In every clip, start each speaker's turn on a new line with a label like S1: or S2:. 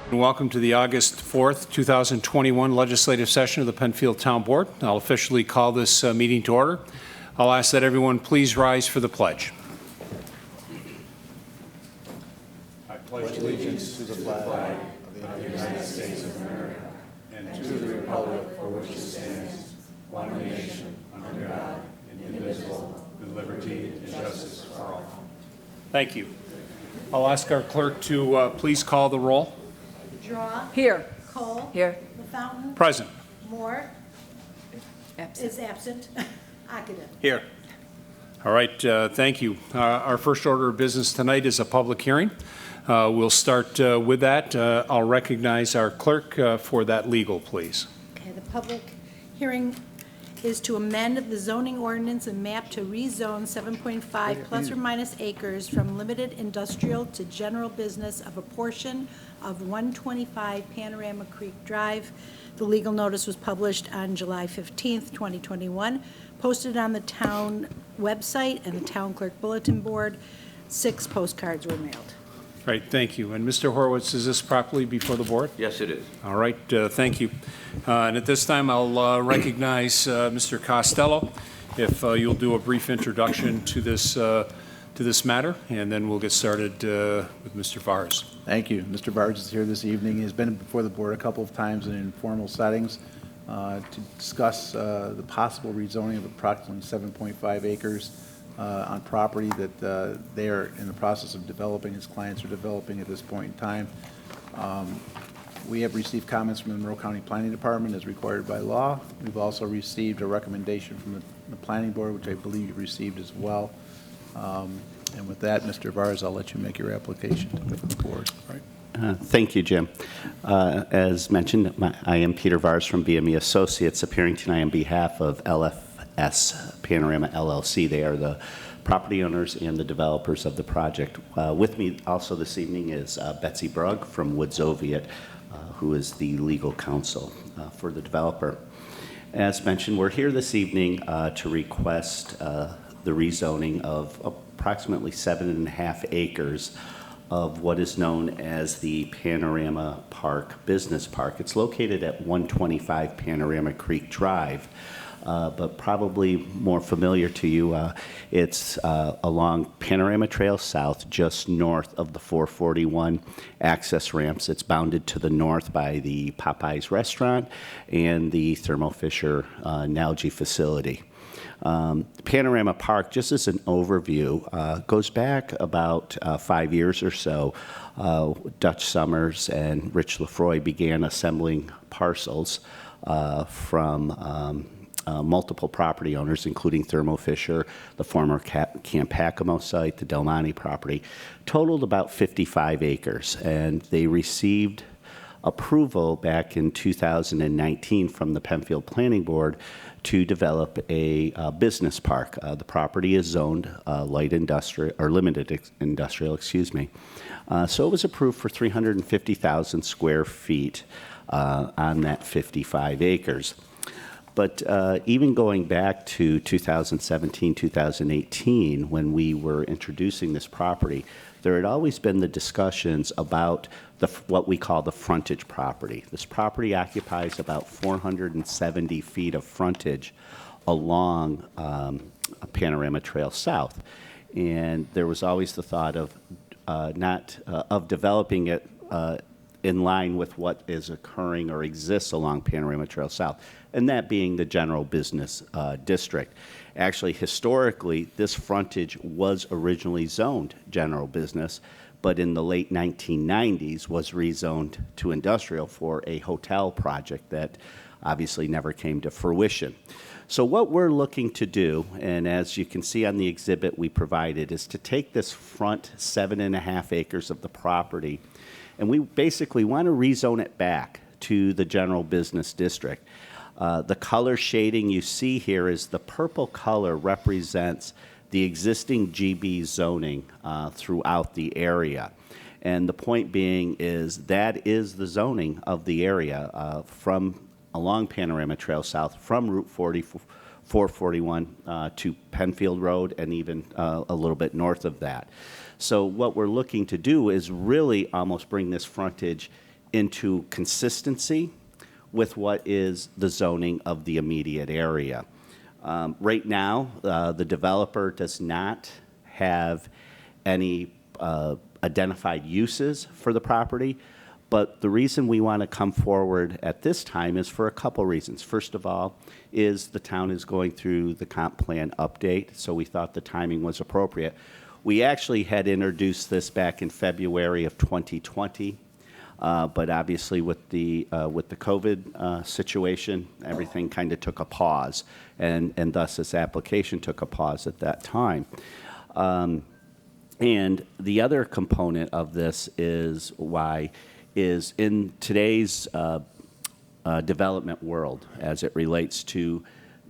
S1: And welcome to the August 4th, 2021 legislative session of the Penfield Town Board. I'll officially call this meeting to order. I'll ask that everyone please rise for the pledge. I pledge allegiance to the flag of the United States of America and to the republic for which it stands, one nation, under God, indivisible, with liberty and justice for all. Thank you. I'll ask our clerk to please call the roll.
S2: Draw.
S3: Here.
S2: Cole.
S3: Here.
S2: LaFountain.
S1: Present.
S2: Moore
S3: Absent.
S2: is absent. Akita.
S1: Here. All right, thank you. Our first order of business tonight is a public hearing. We'll start with that. I'll recognize our clerk for that legal, please.
S2: Okay, the public hearing is to amend the zoning ordinance and map to rezone 7.5 plus or minus acres from limited industrial to general business of a portion of 125 Panorama Creek Drive. The legal notice was published on July 15th, 2021, posted on the town website and the town clerk bulletin board. 6 postcards were mailed.
S1: All right, thank you. And Mr. Horowitz, is this properly before the board?
S4: Yes, it is.
S1: All right, thank you. And at this time, I'll recognize Mr. Costello, if you'll do a brief introduction to this matter, and then we'll get started with Mr. Vars.
S5: Thank you. Mr. Vars is here this evening. He has been before the board a couple of times in informal settings to discuss the possible rezoning of approximately 7.5 acres on property that they are in the process of developing, his clients are developing at this point in time. We have received comments from the Monroe County Planning Department as required by law. We've also received a recommendation from the Planning Board, which I believe you've received as well. And with that, Mr. Vars, I'll let you make your application to the board. All right.
S4: Thank you, Jim. As mentioned, I am Peter Vars from BME Associates, appearing tonight on behalf of LFS Panorama LLC. They are the property owners and the developers of the project. With me also this evening is Betsy Brugg from Woods Oviatt, who is the legal counsel for the developer. As mentioned, we're here this evening to request the rezoning of approximately 7.5 acres of what is known as the Panorama Park Business Park. It's located at 125 Panorama Creek Drive, but probably more familiar to you, it's along Panorama Trail South, just north of the 441 access ramps. It's bounded to the north by the Popeyes restaurant and the Thermo Fisher Nalgene facility. Panorama Park, just as an overview, goes back about 5 years or so. Dutch Summers and Rich Lefroy began assembling parcels from multiple property owners, including Thermo Fisher, the former Camp Hakamo site, the Del Monte property, totaled about 55 acres. And they received approval back in 2019 from the Penfield Planning Board to develop a business park. The property is zoned light industrial, or limited industrial, excuse me. So it was approved for 350,000 square feet on that 55 acres. But even going back to 2017, 2018, when we were introducing this property, there had always been the discussions about what we call the frontage property. This property occupies about 470 feet of frontage along Panorama Trail South. And there was always the thought of of developing it in line with what is occurring or exists along Panorama Trail South, and that being the general business district. Actually, historically, this frontage was originally zoned general business, but in the late 1990s was rezoned to industrial for a hotel project that obviously never came to fruition. So what we're looking to do, and as you can see on the exhibit we provided, is to take this front 7.5 acres of the property, and we basically want to rezone it back to the general business district. The color shading you see here is the purple color represents the existing GB zoning throughout the area. And the point being is that is the zoning of the area from along Panorama Trail South from Route 441 to Penfield Road and even a little bit north of that. So what we're looking to do is really almost bring this frontage into consistency with what is the zoning of the immediate area. Right now, the developer does not have any identified uses for the property, but the reason we want to come forward at this time is for a couple reasons. First of all, is the town is going through the comp plan update, so we thought the timing was appropriate. We actually had introduced this back in February of 2020, but obviously with the COVID situation, everything kind of took a pause, and thus this application took a pause at that time. And the other component of this is in today's development world, as it relates to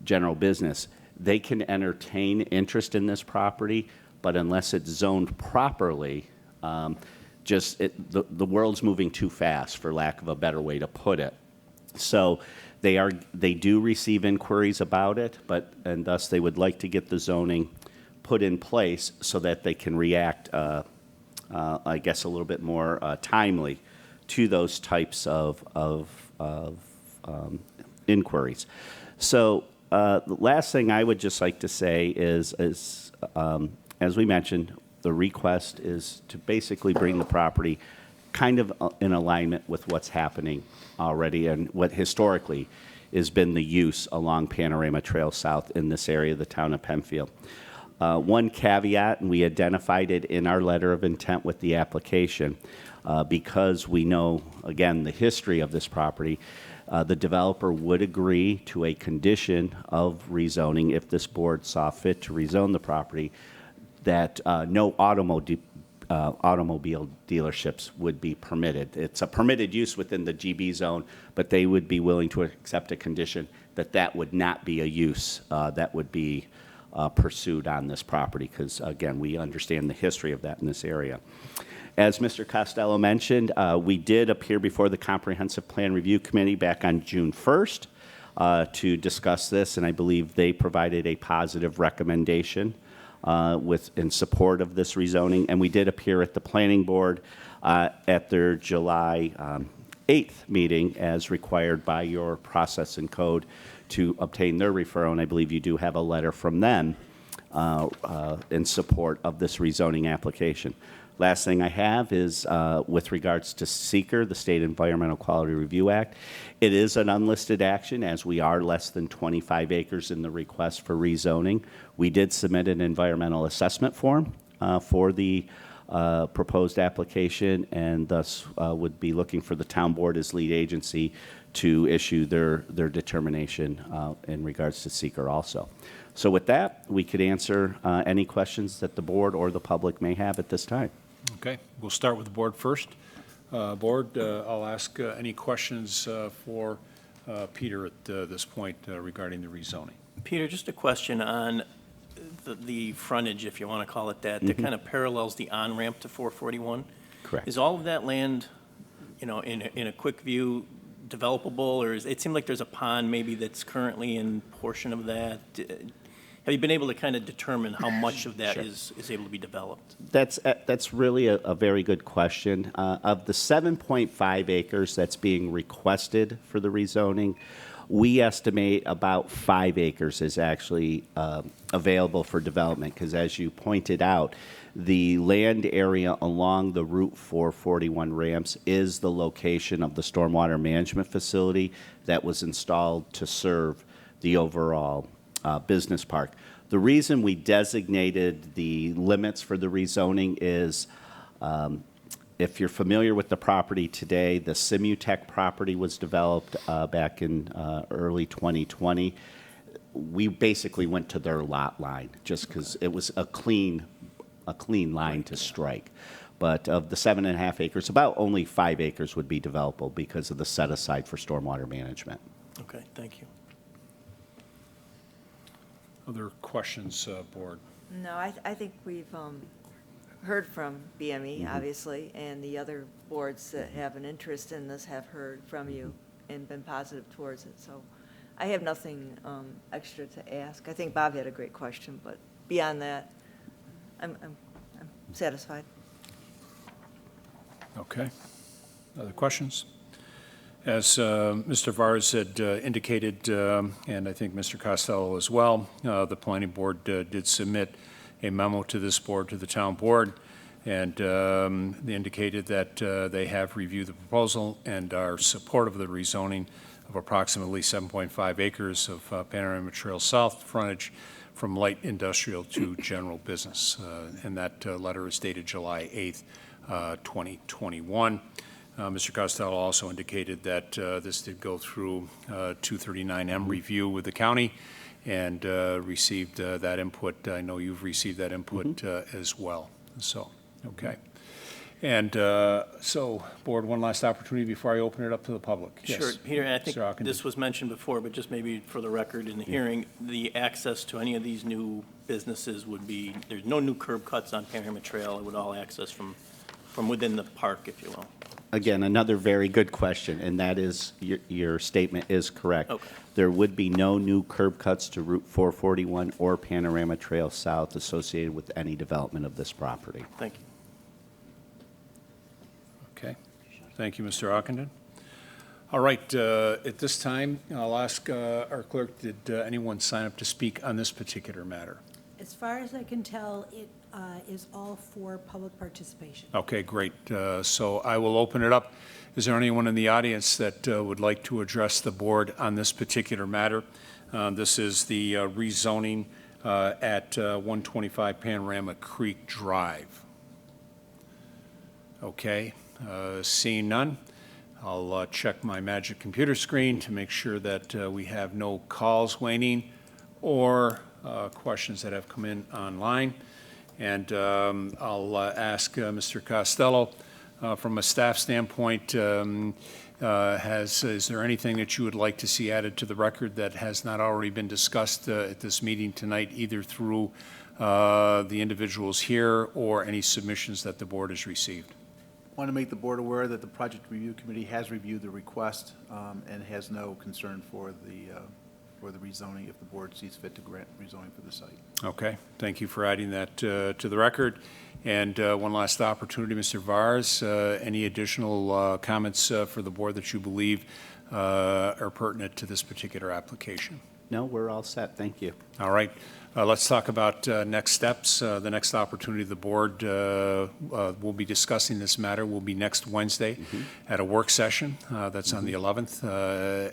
S4: general business, they can entertain interest in this property, but unless it's zoned properly, the world's moving too fast, for lack of a better way to put it. So they do receive inquiries about it, and thus they would like to get the zoning put in place so that they can react, I guess, a little bit more timely to those types of inquiries. So the last thing I would just like to say is as we mentioned, the request is to basically bring the property kind of in alignment with what's happening already and what historically has been the use along Panorama Trail South in this area of the town of Penfield. One caveat, and we identified it in our letter of intent with the application, because we know, again, the history of this property, the developer would agree to a condition of rezoning if this board saw fit to rezone the property, that no automobile dealerships would be permitted. It's a permitted use within the GB zone, but they would be willing to accept a condition that that would not be a use that would be pursued on this property, because, again, we understand the history of that in this area. As Mr. Costello mentioned, we did appear before the Comprehensive Plan Review Committee back on June 1st to discuss this, and I believe they provided a positive recommendation in support of this rezoning, and we did appear at the Planning Board at their July 8th meeting as required by your process and code to obtain their referral, and I believe you do have a letter from them in support of this rezoning application. Last thing I have is with regards to SEQR, the State Environmental Quality Review Act. It is an unlisted action, as we are less than 25 acres in the request for rezoning. We did submit an environmental assessment form for the proposed application, and thus would be looking for the town board as lead agency to issue their determination in regards to SEQR also. So with that, we could answer any questions that the board or the public may have at this time.
S3: Okay, we'll start with the board first. Board, I'll ask any questions for Peter at this point regarding the rezoning.
S6: Peter, just a question on the frontage, if you want to call it that, that kind of parallels the on-ramp to 441.
S4: Correct.
S6: Is all of that land, in a quick view, developable, or it seemed like there's a pond maybe that's currently in portion of that? Have you been able to kind of determine how much of that
S4: Sure.
S6: is able to be developed?
S4: That's really a very good question. Of the 7.5 acres that's being requested for the rezoning, we estimate about 5 acres is actually available for development, because as you pointed out, the land area along the Route 441 ramps is the location of the stormwater management facility that was installed to serve the overall business park. The reason we designated the limits for the rezoning is, if you're familiar with the property today, the Simutech property was developed back in early 2020. We basically went to their lot line just because it was a clean line to strike. But of the 7.5 acres, about only 5 acres would be developable because of the set aside for stormwater management.
S6: Okay, thank you.
S3: Other questions, board?
S7: No, I think we've heard from BME, obviously, and the other boards that have an interest in this have heard from you and been positive towards it. So I have nothing extra to ask. I think Bob had a great question, but beyond that, I'm satisfied.
S3: Okay. Other questions? As Mr. Vars had indicated, and I think Mr. Costello as well, the planning board did submit a memo to this board, to the town board, and they indicated that they have reviewed the proposal and are supportive of the rezoning of approximately 7.5 acres of Panorama Trail South frontage from light industrial to general business. And that letter is dated July 8th, 2021. Mr. Costello also indicated that this did go through 239M review with the county and received that input. I know you've received that input as well. So, okay. And so, Board, one last opportunity before I open it up to the public.
S6: Sure,
S3: Yes.
S6: Peter, and I think
S3: Mr. Ockenden.
S6: this was mentioned before, but just maybe for the record in the hearing, the access to any of these new businesses would be, there's no new curb cuts on Panorama Trail. It would all access from within the park, if you will.
S4: Again, another very good question, and that is, your statement is correct.
S6: Okay.
S4: There would be no new curb cuts to Route 441 or Panorama Trail South associated with any development of this property.
S6: Thank you.
S3: Okay. Thank you, Mr. Ockenden. All right, at this time, I'll ask our clerk, did anyone sign up to speak on this particular matter?
S2: As far as I can tell, it is all for public participation.
S3: Okay, great. So I will open it up. Is there anyone in the audience that would like to address the board on this particular matter? This is the rezoning at 125 Panorama Creek Drive. Okay, seeing none, I'll check my magic computer screen to make sure that we have no calls waning or questions that have come in online. And I'll ask Mr. Costello, from a staff standpoint, is there anything that you would like to see added to the record that has not already been discussed at this meeting tonight, either through the individuals here or any submissions that the board has received?
S5: I want to make the board aware that the Project Review Committee has reviewed the request and has no concern for the rezoning if the board sees fit to grant rezoning for the site.
S3: Okay, thank you for adding that to the record. And one last opportunity, Mr. Vars, any additional comments for the board that you believe are pertinent to this particular application?
S4: No, we're all set. Thank you.
S3: All right. Let's talk about next steps. The next opportunity the board will be discussing this matter will be next Wednesday at a work session. That's on the 11th.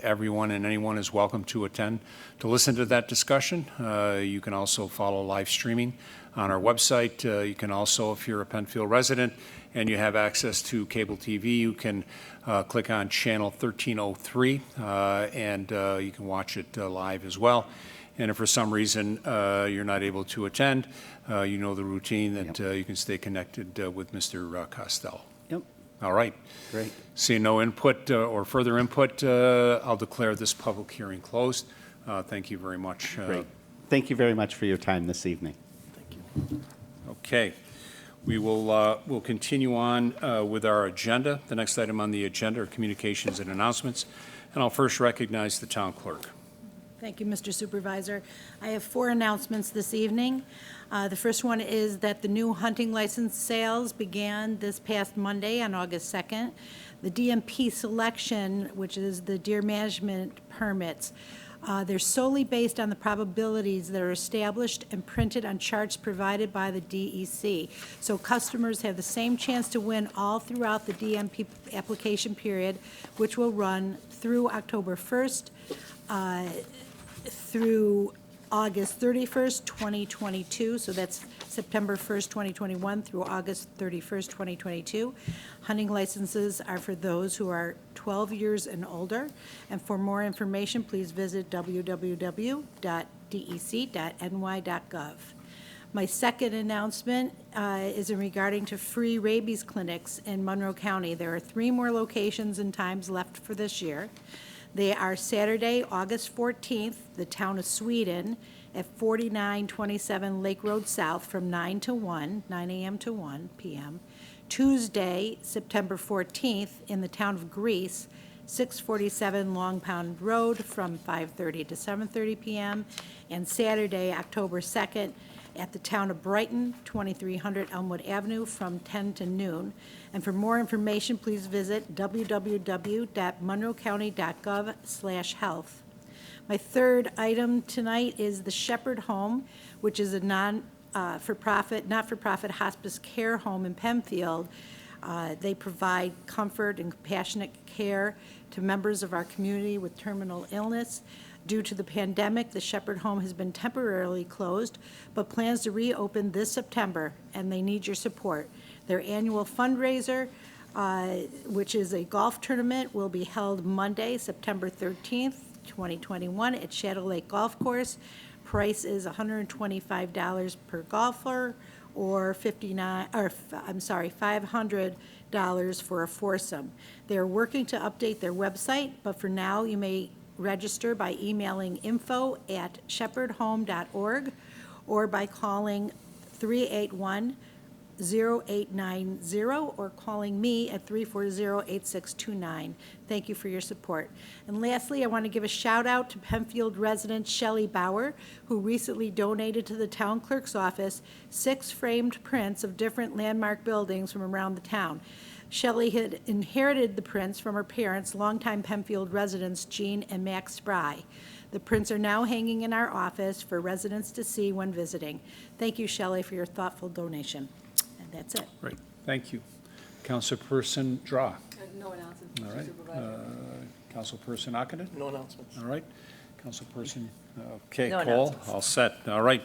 S3: Everyone and anyone is welcome to attend to listen to that discussion. You can also follow live streaming on our website. You can also, if you're a Penfield resident and you have access to cable TV, you can click on channel 1303 and you can watch it live as well. And if for some reason you're not able to attend, you know the routine that you can stay connected with Mr. Costello.
S4: Yep.
S3: All right.
S4: Great.
S3: Seeing no input or further input, I'll declare this public hearing closed. Thank you very much.
S4: Great. Thank you very much for your time this evening.
S6: Thank you.
S3: Okay. We will we'll continue on with our agenda. The next item on the agenda are communications and announcements. And I'll first recognize the town clerk.
S2: Thank you, Mr. Supervisor. I have 4 announcements this evening. The first one is that the new hunting license sales began this past Monday on August 2nd. The DMP selection, which is the deer management permits, they're solely based on the probabilities that are established and printed on charts provided by the DEC. So customers have the same chance to win all throughout the DMP application period, which will run through October 1st through August 31st, 2022. So that's September 1st, 2021 through August 31st, 2022. Hunting licenses are for those who are 12 years and older. And for more information, please visit www.dec.ny.gov. My second announcement is in regarding to free rabies clinics in Monroe County. There are 3 more locations and times left for this year. They are Saturday, August 14th, the town of Sweden, at 4927 Lake Road South from 9 a.m. to 1 p.m. Tuesday, September 14th, in the town of Greece, 647 Long Pond Road from 5:30 to 7:30 p.m. And Saturday, October 2nd, at the Town of Brighton, 2300 Elmwood Avenue, from 10 to noon. And for more information, please visit www.monroecounty.gov/health. My third item tonight is the Shepherd Home, which is a not-for-profit hospice care home in Penfield. They provide comfort and compassionate care to members of our community with terminal illness. Due to the pandemic, the Shepherd Home has been temporarily closed, but plans to reopen this September, and they need your support. Their annual fundraiser, which is a golf tournament, will be held Monday, September 13th, 2021, at Shadow Lake Golf Course. Price is $125 per golfer, or $500 for a foursome. They're working to update their website, but for now, you may register by emailing info@shepherdhome.org or by calling 381-0890 or calling me at 340-8629. Thank you for your support. And lastly, I want to give a shout out to Penfield resident Shelley Bauer, who recently donated to the town clerk's office 6 framed prints of different landmark buildings from around the town. Shelley had inherited the prints from her parents, longtime Penfield residents Jean and Max Spry. The prints are now hanging in our office for residents to see when visiting. Thank you, Shelley, for your thoughtful donation. And that's it.
S3: Great, thank you. Councilperson Draw.
S8: No announcements,
S3: All
S8: Mr.
S3: right.
S8: Supervisor.
S3: Councilperson Akinen?
S6: No announcements.
S3: All right. Councilperson, okay,
S7: No
S3: Cole,
S7: announcements.
S3: all set. All right.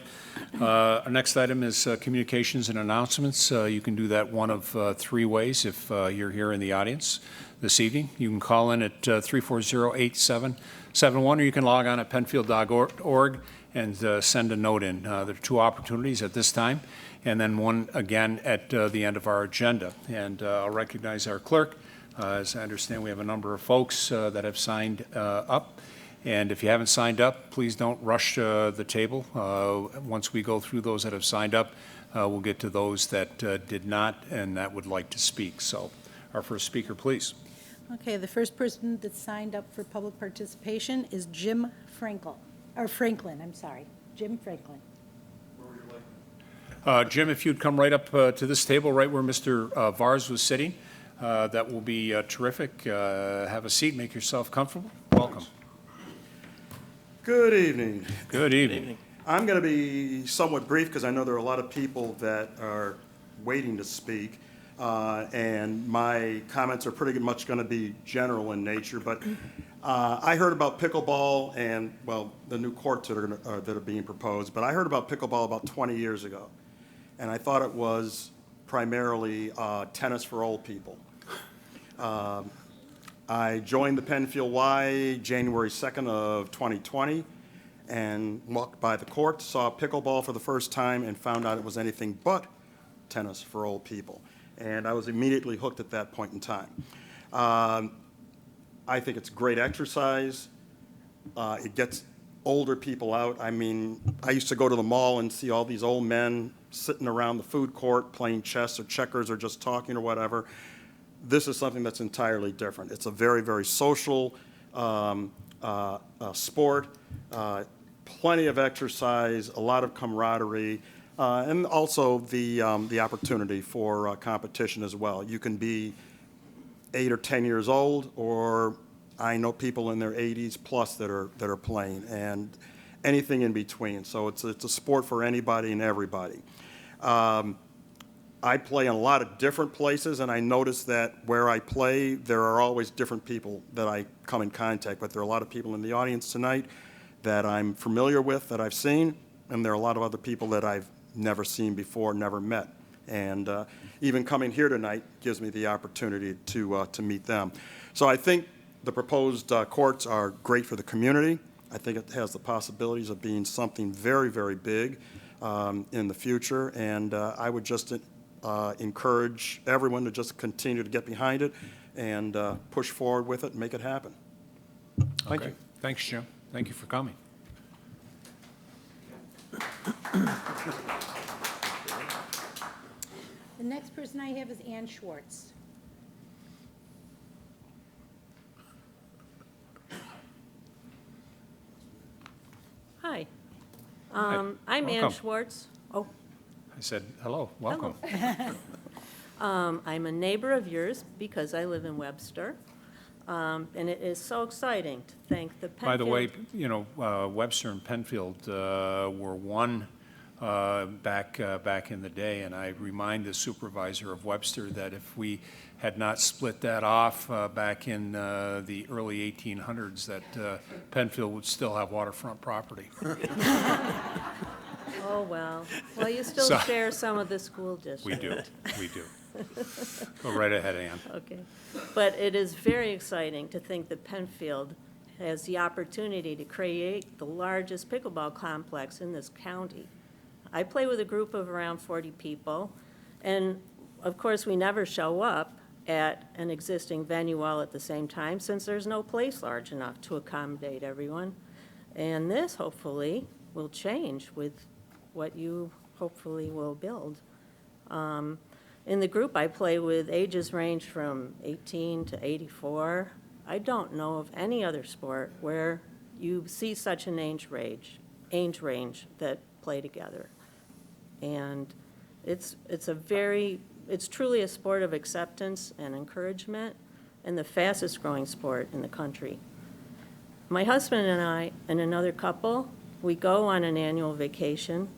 S3: Our next item is communications and announcements. You can do that one of 3 ways if you're here in the audience this evening. You can call in at 340-8771, or you can log on at penfield.org and send a note in. There are 2 opportunities at this time, and then one again at the end of our agenda. And I'll recognize our clerk. As I understand, we have a number of folks that have signed up. And if you haven't signed up, please don't rush the table. Once we go through those that have signed up, we'll get to those that did not and that would like to speak. So our first speaker, please.
S2: Okay, the first person that signed up for public participation is Jim Franklin. Jim Franklin.
S3: Jim, if you'd come right up to this table, right where Mr. Vars was sitting, that will be terrific. Have a seat, make yourself comfortable. Welcome.
S9: Good evening.
S3: Good evening.
S9: I'm going to be somewhat brief because I know there are a lot of people that are waiting to speak, and my comments are pretty much going to be general in nature. But I heard about pickleball and, well, the new courts that are being proposed. But I heard about pickleball about 20 years ago, and I thought it was primarily tennis for old people. I joined the Penfield Y January 2nd of 2020 and walked by the court, saw pickleball for the first time, and found out it was anything but tennis for old people. And I was immediately hooked at that point in time. I think it's great exercise. It gets older people out. I mean, I used to go to the mall and see all these old men sitting around the food court playing chess or checkers or just talking or whatever. This is something that's entirely different. It's a very, very social sport, plenty of exercise, a lot of camaraderie, and also the opportunity for competition as well. You can be 8 or 10 years old, or I know people in their 80s plus that are playing, and anything in between. So it's a sport for anybody and everybody. I play in a lot of different places, and I notice that where I play, there are always different people that I come in contact with. There are a lot of people in the audience tonight that I'm familiar with, that I've seen, and there are a lot of other people that I've never seen before, never met. And even coming here tonight gives me the opportunity to meet them. So I think the proposed courts are great for the community. I think it has the possibilities of being something very, very big in the future, and I would just encourage everyone to just continue to get behind it and push forward with it and make it happen. Thank you.
S3: Thanks, Jim. Thank you for coming.
S2: The next person I have is Ann Schwartz.
S10: Hi.
S3: Hi.
S10: I'm Ann
S3: Welcome.
S10: Schwartz,
S2: Oh,
S8: I said, hello, welcome.
S10: I'm a neighbor of yours because I live in Webster. And it is so exciting to thank the Penfield.
S8: By the way, you know, Webster and Penfield were one back in the day, and I remind the supervisor of Webster that if we had not split that off back in the early 1800s, that Penfield would still have waterfront property.
S10: Oh, well. Well, you still
S8: So-
S10: share some of the school district.
S8: We do, we do. Go right ahead, Ann.
S10: Okay. But it is very exciting to think that Penfield has the opportunity to create the largest pickleball complex in this county. I play with a group of around 40 people, and of course, we never show up at an existing venue all at the same time, since there's no place large enough to accommodate everyone. And this, hopefully, will change with what you hopefully will build. In the group I play with, ages range from 18 to 84. I don't know of any other sport where you see such an age range that play together. And it's truly a sport of acceptance and encouragement, and the fastest growing sport in the country. My husband and I and another couple, we go on an annual vacation,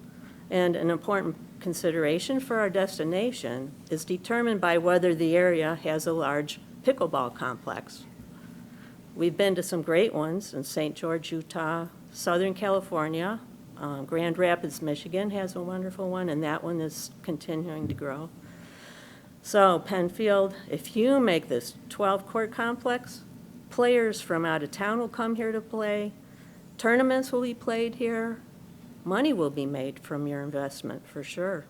S10: and an important consideration for our destination is determined by whether the area has a large pickleball complex. We've been to some great ones in St. George, Utah, Southern California, Grand Rapids, Michigan has a wonderful one, and that one is continuing to grow. So Penfield, if you make this 12-court complex, players from out of town will come here to play, tournaments will be played here, money will be made from your investment for sure.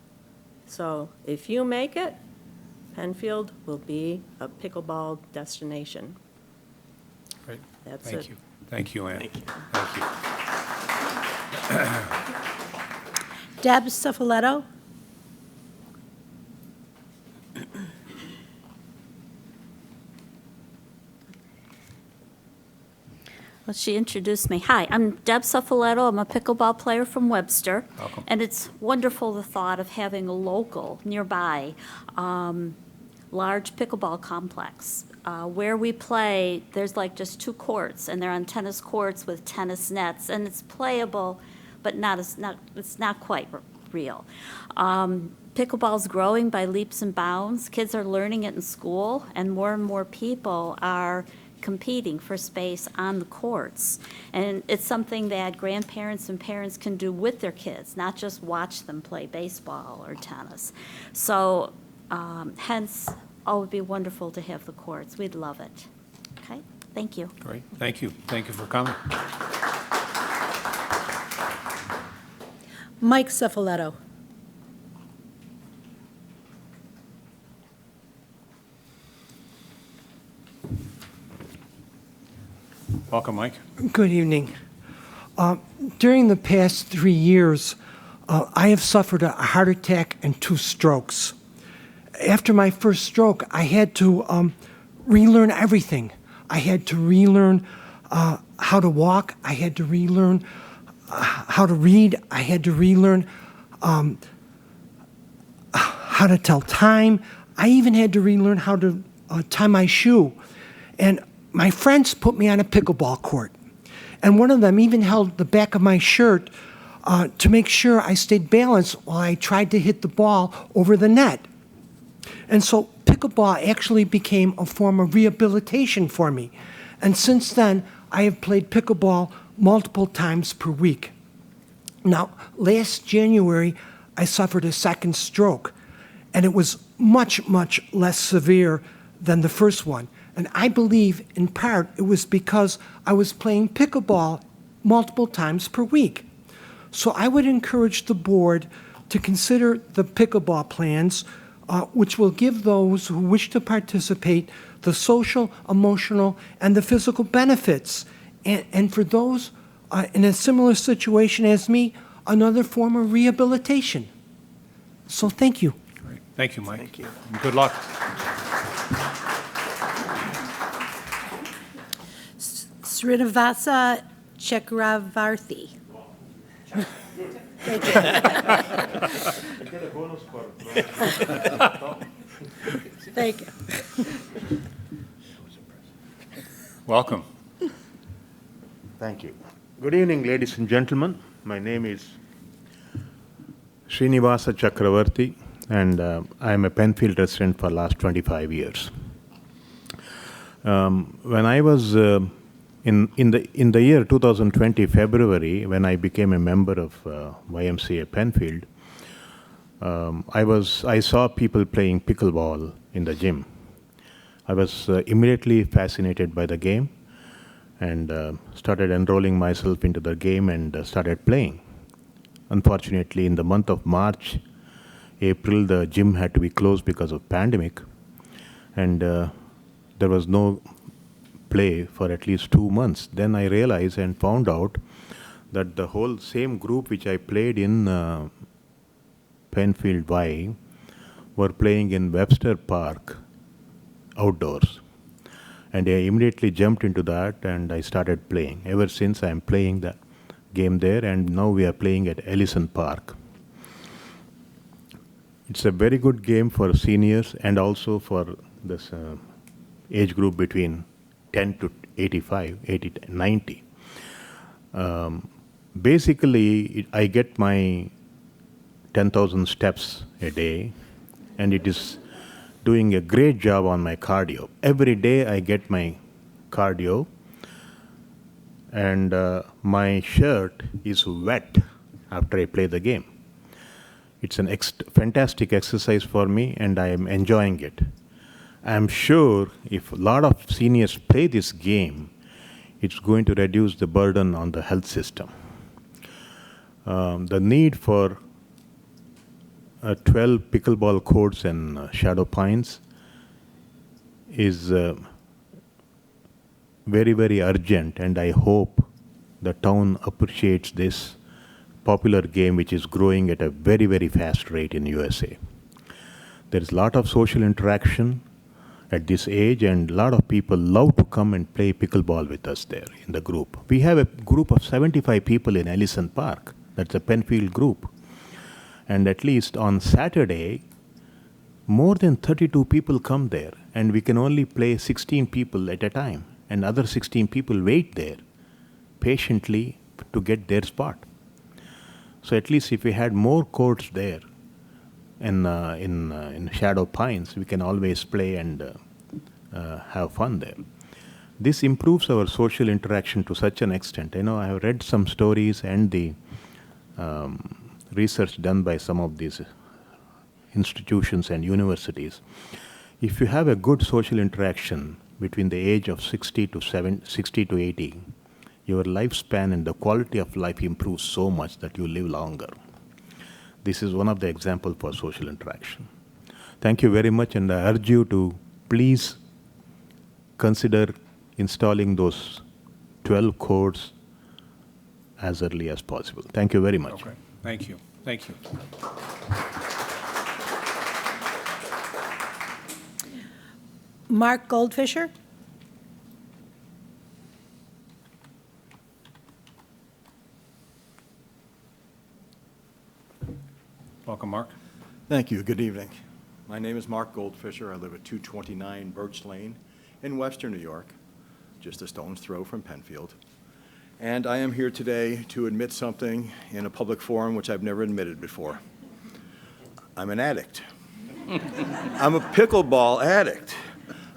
S10: So if you make it, Penfield will be a pickleball destination.
S8: Great.
S10: That's
S8: Thank
S10: it.
S8: you. Thank you, Ann.
S6: Thank you.
S8: Thank you.
S2: Deb Suffoletto?
S11: Well, she introduced me. Hi, I'm Deb Suffoletto. I'm a pickleball player from Webster.
S8: Welcome.
S11: And it's wonderful, the thought of having a local, nearby, large pickleball complex. Where we play, there's like just 2 courts, and they're on tennis courts with tennis nets, and it's playable, but it's not quite real. Pickleball's growing by leaps and bounds. Kids are learning it in school, and more people are competing for space on the courts. And it's something that grandparents and parents can do with their kids, not just watch them play baseball or tennis. So hence, it would be wonderful to have the courts. We'd love it. Okay, thank you.
S8: Great. Thank you. Thank you for coming.
S2: Mike Suffoletto?
S8: Welcome, Mike.
S12: Good evening. During the past 3 years, I have suffered a heart attack and 2 strokes. After my first stroke, I had to relearn everything. I had to relearn how to walk. I had to relearn how to read. I had to relearn how to tell time. I even had to relearn how to tie my shoe. And my friends put me on a pickleball court. And one of them even held the back of my shirt to make sure I stayed balanced while I tried to hit the ball over the net. And so pickleball actually became a form of rehabilitation for me. And since then, I have played pickleball multiple times per week. Now, last January, I suffered a second stroke, and it was much, much less severe than the first one. And I believe, in part, it was because I was playing pickleball multiple times per week. So I would encourage the board to consider the pickleball plans, which will give those who wish to participate the social, emotional, and the physical benefits. And for those in a similar situation as me, another form of rehabilitation. So thank you.
S8: Great. Thank you, Mike.
S6: Thank you.
S8: And good luck.
S2: Srinivasa Chakravarthi? Thank you. Thank you.
S3: Welcome.
S13: Thank you. Good evening, ladies and gentlemen. My name is Srinivasa Chakravarti, and I am a Penfield resident for the last 25 years. When I was in the year 2020, February, when I became a member of YMCA Penfield, I saw people playing pickleball in the gym. I was immediately fascinated by the game and started enrolling myself into the game and started playing. Unfortunately, in the month of March, April, the gym had to be closed because of pandemic, and there was no play for at least 2 months. Then I realized and found out that the whole same group which I played in Penfield Y were playing in Webster Park outdoors. And I immediately jumped into that and I started playing. Ever since I am playing that game there, and now we are playing at Ellison Park. It's a very good game for seniors and also for this age group between 10 to 85, 80 to 90. Basically, I get my 10,000 steps a day, and it is doing a great job on my cardio. Every day I get my cardio, and my shirt is wet after I play the game. It's an fantastic exercise for me, and I am enjoying it. I'm sure if a lot of seniors play this game, it's going to reduce the burden on the health system. The need for 12 pickleball courts in Shadow Pines is very, very urgent, and I hope the town appreciates this popular game which is growing at a very, very fast rate in USA. There is a lot of social interaction at this age, and a lot of people love to come and play pickleball with us there in the group. We have a group of 75 people in Ellison Park. That's a Penfield group. And at least on Saturday, more than 32 people come there, and we can only play 16 people at a time, and other 16 people wait there patiently to get their spot. So at least if we had more courts there in Shadow Pines, we can always play and have fun there. This improves our social interaction to such an extent. I have read some stories and the research done by some of these institutions and universities. If you have a good social interaction between the age of 60 to 80, your lifespan and the quality of life improves so much that you live longer. This is one of the examples for social interaction. Thank you very much, and I urge you to please consider installing those 12 courts as early as possible. Thank you very much.
S3: Okay. Thank you. Thank you.
S2: Mark Goldfisher?
S3: Welcome, Mark.
S14: Thank you. Good evening. My name is Mark Goldfisher. I live at 229 Birch Lane in Webster, New York, just a stone's throw from Penfield. And I am here today to admit something in a public forum which I've never admitted before. I'm an addict. I'm a pickleball addict.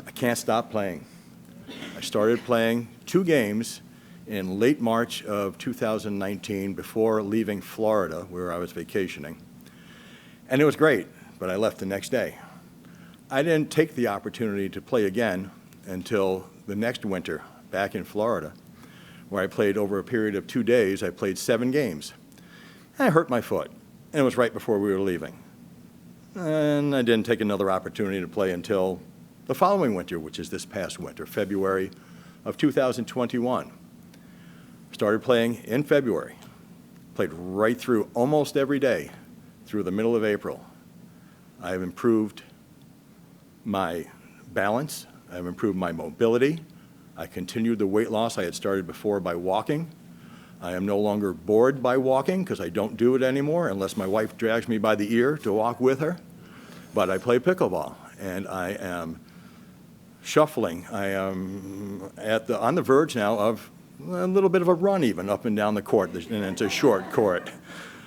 S14: I can't stop playing. I started playing 2 games in late March of 2019 before leaving Florida, where I was vacationing. And it was great, but I left the next day. I didn't take the opportunity to play again until the next winter back in Florida, where I played over a period of 2 days. I played 7 games. I hurt my foot, and it was right before we were leaving. And I didn't take another opportunity to play until the following winter, which is this past winter, February of 2021. Started playing in February. Played right through almost every day through the middle of April. I have improved my balance. I have improved my mobility. I continued the weight loss I had started before by walking. I am no longer bored by walking because I don't do it anymore unless my wife drags me by the ear to walk with her. But I play pickleball, and I am shuffling. I am on the verge now of a little bit of a run even up and down the court, and it's a short court.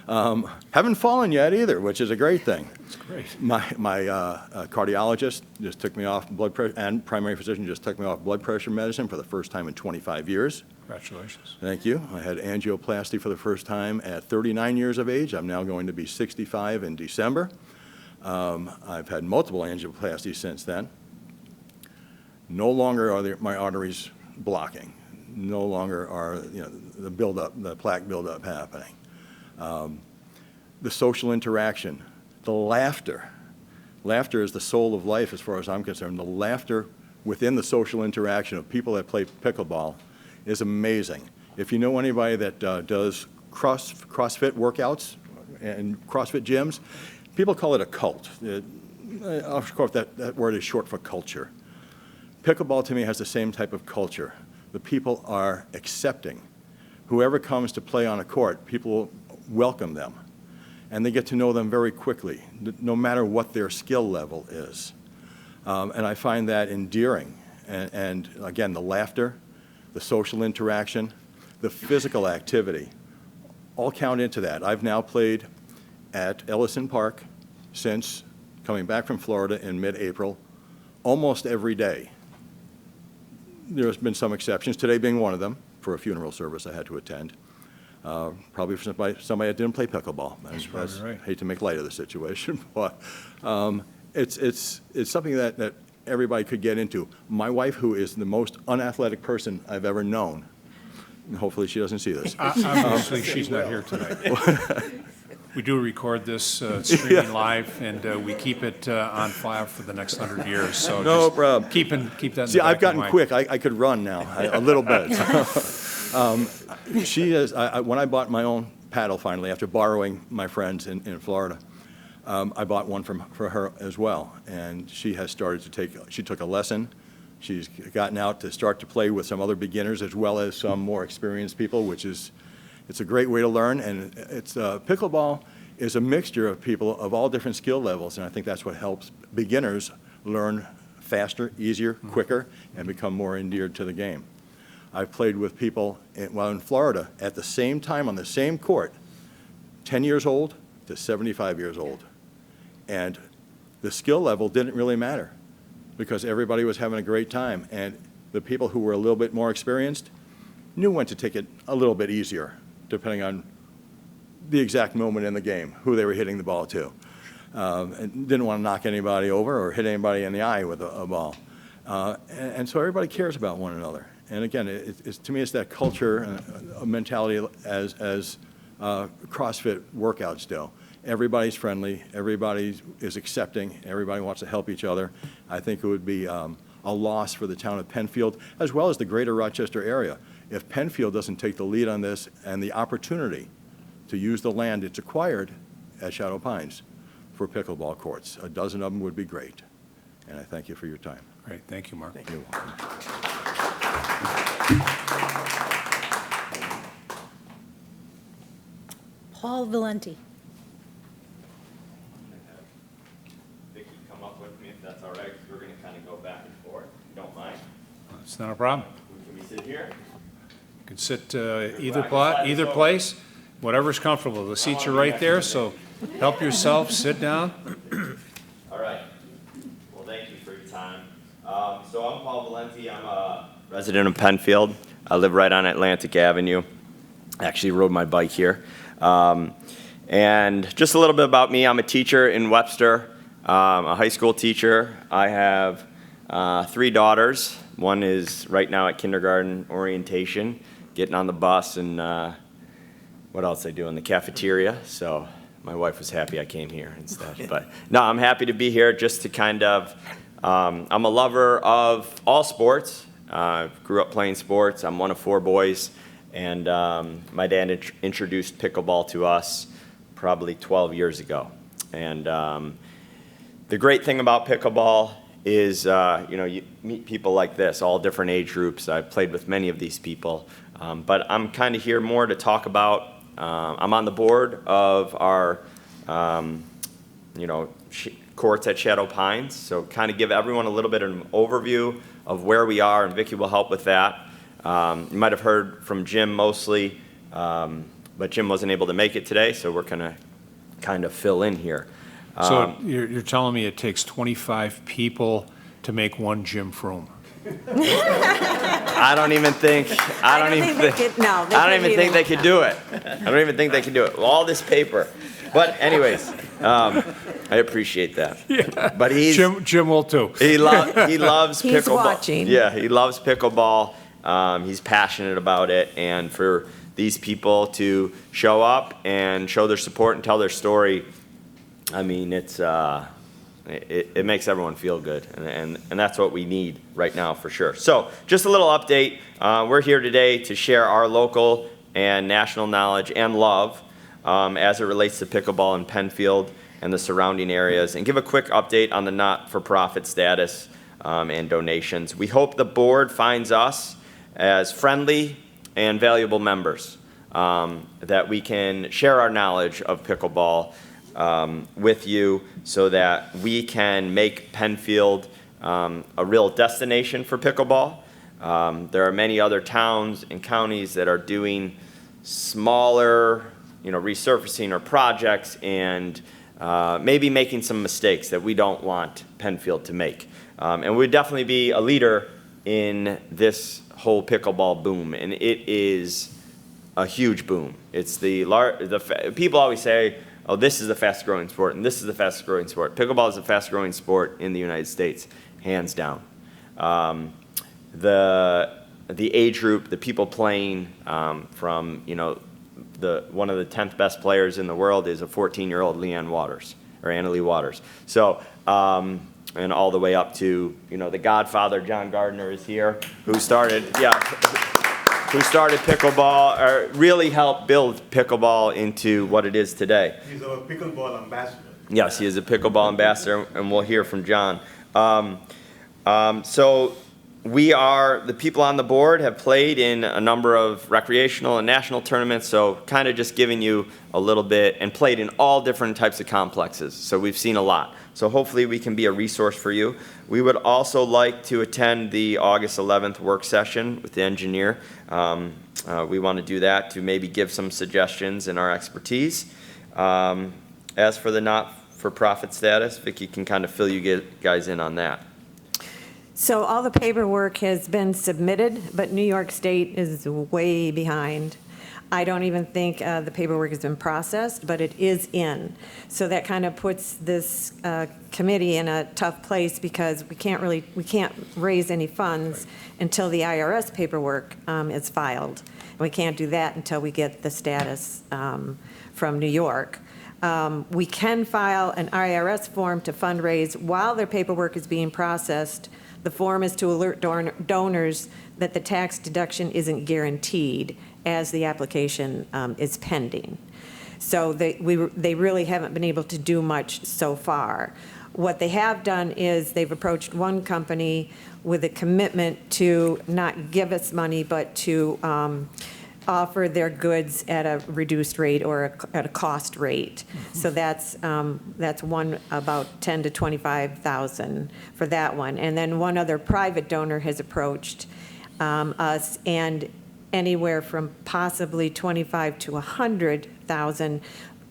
S14: Haven't fallen yet either, which is a great thing.
S3: That's great.
S14: My cardiologist just took me off blood pressure, and primary physician just took me off blood pressure medicine for the first time in 25 years.
S3: Congratulations.
S14: Thank you. I had angioplasty for the first time at 39 years of age. I'm now going to be 65 in December. I've had multiple angioplasties since then. No longer are my arteries blocking. No longer are the plaque buildup happening. The social interaction, the laughter. Laughter is the soul of life as far as I'm concerned. The laughter within the social interaction of people that play pickleball is amazing. If you know anybody that does CrossFit workouts and CrossFit gyms, people call it a cult. Of course, that word is short for culture. Pickleball to me has the same type of culture. The people are accepting. Whoever comes to play on a court, people welcome them, and they get to know them very quickly, no matter what their skill level is. And I find that endearing. And again, the laughter, the social interaction, the physical activity, all count into that. I've now played at Ellison Park since coming back from Florida in mid-April, almost every day. There's been some exceptions, today being one of them, for a funeral service I had to attend. Probably for somebody that didn't play pickleball.
S3: That's probably right.
S14: I hate to make light of the situation, but it's something that everybody could get into. My wife, who is the most unathletic person I've ever known, and hopefully she doesn't see this.
S3: Obviously, she's not here tonight. We do record this, it's streaming live, and we keep it on file for the next 100 years. So
S14: No
S3: just
S14: problem.
S3: keep that in the
S14: See,
S3: back
S14: I've
S3: of your
S14: gotten
S3: mind.
S14: quick. I could run now, a little bit. She is, when I bought my own paddle finally, after borrowing my friend's in Florida, I bought one for her as well. And she has started to she took a lesson. She's gotten out to start to play with some other beginners as well as some more experienced people, it's a great way to learn. And it's pickleball is a mixture of people of all different skill levels, and I think that's what helps beginners learn faster, easier, quicker, and become more endeared to the game. I've played with people while in Florida at the same time on the same court, 10 years old to 75 years old. And the skill level didn't really matter because everybody was having a great time, and the people who were a little bit more experienced knew when to take it a little bit easier, depending on the exact moment in the game, who they were hitting the ball to. And didn't want to knock anybody over or hit anybody in the eye with a ball. And so everybody cares about one another. And again, to me, it's that culture, mentality as CrossFit workouts do. Everybody's friendly, everybody is accepting, everybody wants to help each other. I think it would be a loss for the town of Penfield, as well as the greater Rochester area, if Penfield doesn't take the lead on this and the opportunity to use the land it's acquired at Shadow Pines for pickleball courts. A dozen of them would be great. And I thank you for your time.
S3: Great, thank you, Mark.
S14: You're welcome.
S2: Paul Valenti.
S15: Vicky, come up with me if that's all right, because we're going to kind of go back and forth, if you don't mind.
S3: It's not a problem.
S15: Can we sit here?
S3: You can sit either place, whatever's comfortable. The seats are right there, so help yourself, sit down.
S15: All right. Well, thank you for your time. So I'm Paul Valenti. I'm a resident of Penfield. I live right on Atlantic Avenue. I actually rode my bike here. And just a little bit about me. I'm a teacher in Webster, a high school teacher. I have 3 daughters. One is right now at kindergarten orientation, getting on the bus, and what else I do in the cafeteria. So my wife was happy I came here instead. But no, I'm happy to be here just to kind of, I'm a lover of all sports. Grew up playing sports. I'm one of 4 boys. And my dad introduced pickleball to us probably 12 years ago. And the great thing about pickleball is, you meet people like this, all different age groups. I've played with many of these people. But I'm kind of here more to talk about, I'm on the board of our, courts at Shadow Pines, so kind of give everyone a little bit of an overview of where we are, and Vicki will help with that. You might have heard from Jim mostly, but Jim wasn't able to make it today, so we're going to kind of fill in here.
S3: So you're telling me it takes 25 people to make one Jim Froome?
S15: I don't even think they could do it. I don't even think they could do it. All this paper. But anyways, I appreciate that.
S3: Yeah.
S15: But
S3: Jim will too.
S15: He loves pickleball.
S16: He's watching.
S15: Yeah, he loves pickleball. He's passionate about it, and for these people to show up and show their support and tell their story, I mean, it makes everyone feel good, and that's what we need right now for sure. So just a little update. We're here today to share our local and national knowledge and love as it relates to pickleball in Penfield and the surrounding areas, and give a quick update on the not-for-profit status and donations. We hope the board finds us as friendly and valuable members, that we can share our knowledge of pickleball with you so that we can make Penfield a real destination for pickleball. There are many other towns and counties that are doing smaller, resurfacing or projects, and maybe making some mistakes that we don't want Penfield to make. And we'd definitely be a leader in this whole pickleball boom, and it is a huge boom. It's people always say, oh, this is the fastest growing sport, and this is the fastest growing sport. Pickleball is the fastest growing sport in the United States, hands down. The age group, the people playing from, one of the 10th best players in the world is a 14-year-old Annalee Waters. So, and all the way up to, the Godfather, John Gardner is here, who started pickleball, or really helped build pickleball into what it is today.
S13: He's our pickleball ambassador.
S15: Yes, he is a pickleball ambassador, and we'll hear from John. So the people on the board have played in a number of recreational and national tournaments, so kind of just giving you a little bit, and played in all different types of complexes, so we've seen a lot. So hopefully we can be a resource for you. We would also like to attend the August 11th work session with the engineer. We want to do that to maybe give some suggestions in our expertise. As for the not-for-profit status, Vicki can kind of fill you guys in on that.
S16: So all the paperwork has been submitted, but New York State is way behind. I don't even think the paperwork has been processed, but it is in. So that kind of puts this committee in a tough place, because we can't raise any funds until the IRS paperwork is filed. And we can't do that until we get the status from New York. We can file an IRS form to fundraise while their paperwork is being processed. The form is to alert donors that the tax deduction isn't guaranteed as the application is pending. So they really haven't been able to do much so far. What they have done is they've approached one company with a commitment to not give us money, but to offer their goods at a reduced rate, or at a cost rate. So that's one about $10,000 to $25,000 for that one. And then one other private donor has approached us, and anywhere from possibly $25,000 to $100,000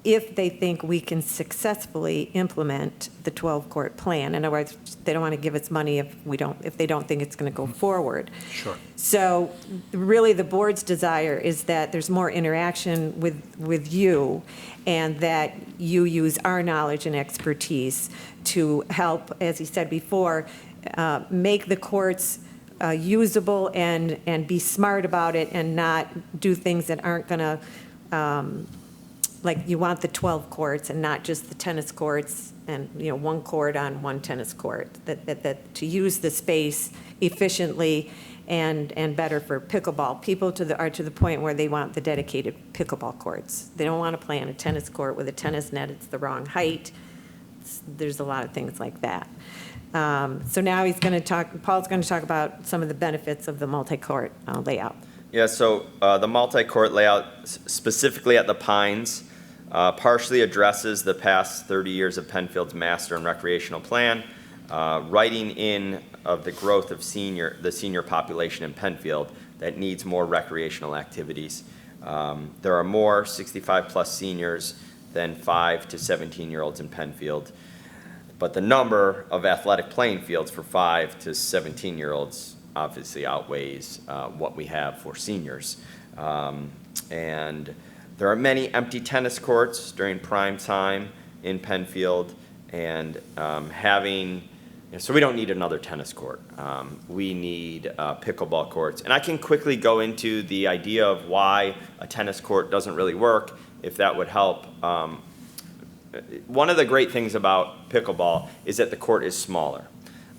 S16: if they think we can successfully implement the 12-court plan. In other words, they don't want to give us money if they don't think it's going to go forward.
S3: Sure.
S16: So really the board's desire is that there's more interaction with you, and that you use our knowledge and expertise to help, as he said before, make the courts usable, and be smart about it, and not do things that aren't going to, like you want the 12 courts and not just the tennis courts, and one court on one tennis court, that to use the space efficiently and better for pickleball. People are to the point where they want the dedicated pickleball courts. They don't want to play on a tennis court with a tennis net. It's the wrong height. There's a lot of things like that. So now Paul's going to talk about some of the benefits of the multi-court layout.
S15: Yeah, so the multi-court layout specifically at the Pines partially addresses the past 30 years of Penfield's master and recreational plan, writing in of the growth of the senior population in Penfield that needs more recreational activities. There are more 65-plus seniors than 5 to 17-year-olds in Penfield, but the number of athletic playing fields for 5 to 17-year-olds obviously outweighs what we have for seniors. And there are many empty tennis courts during prime time in Penfield, and so we don't need another tennis court. We need pickleball courts. And I can quickly go into the idea of why a tennis court doesn't really work, if that would help. One of the great things about pickleball is that the court is smaller,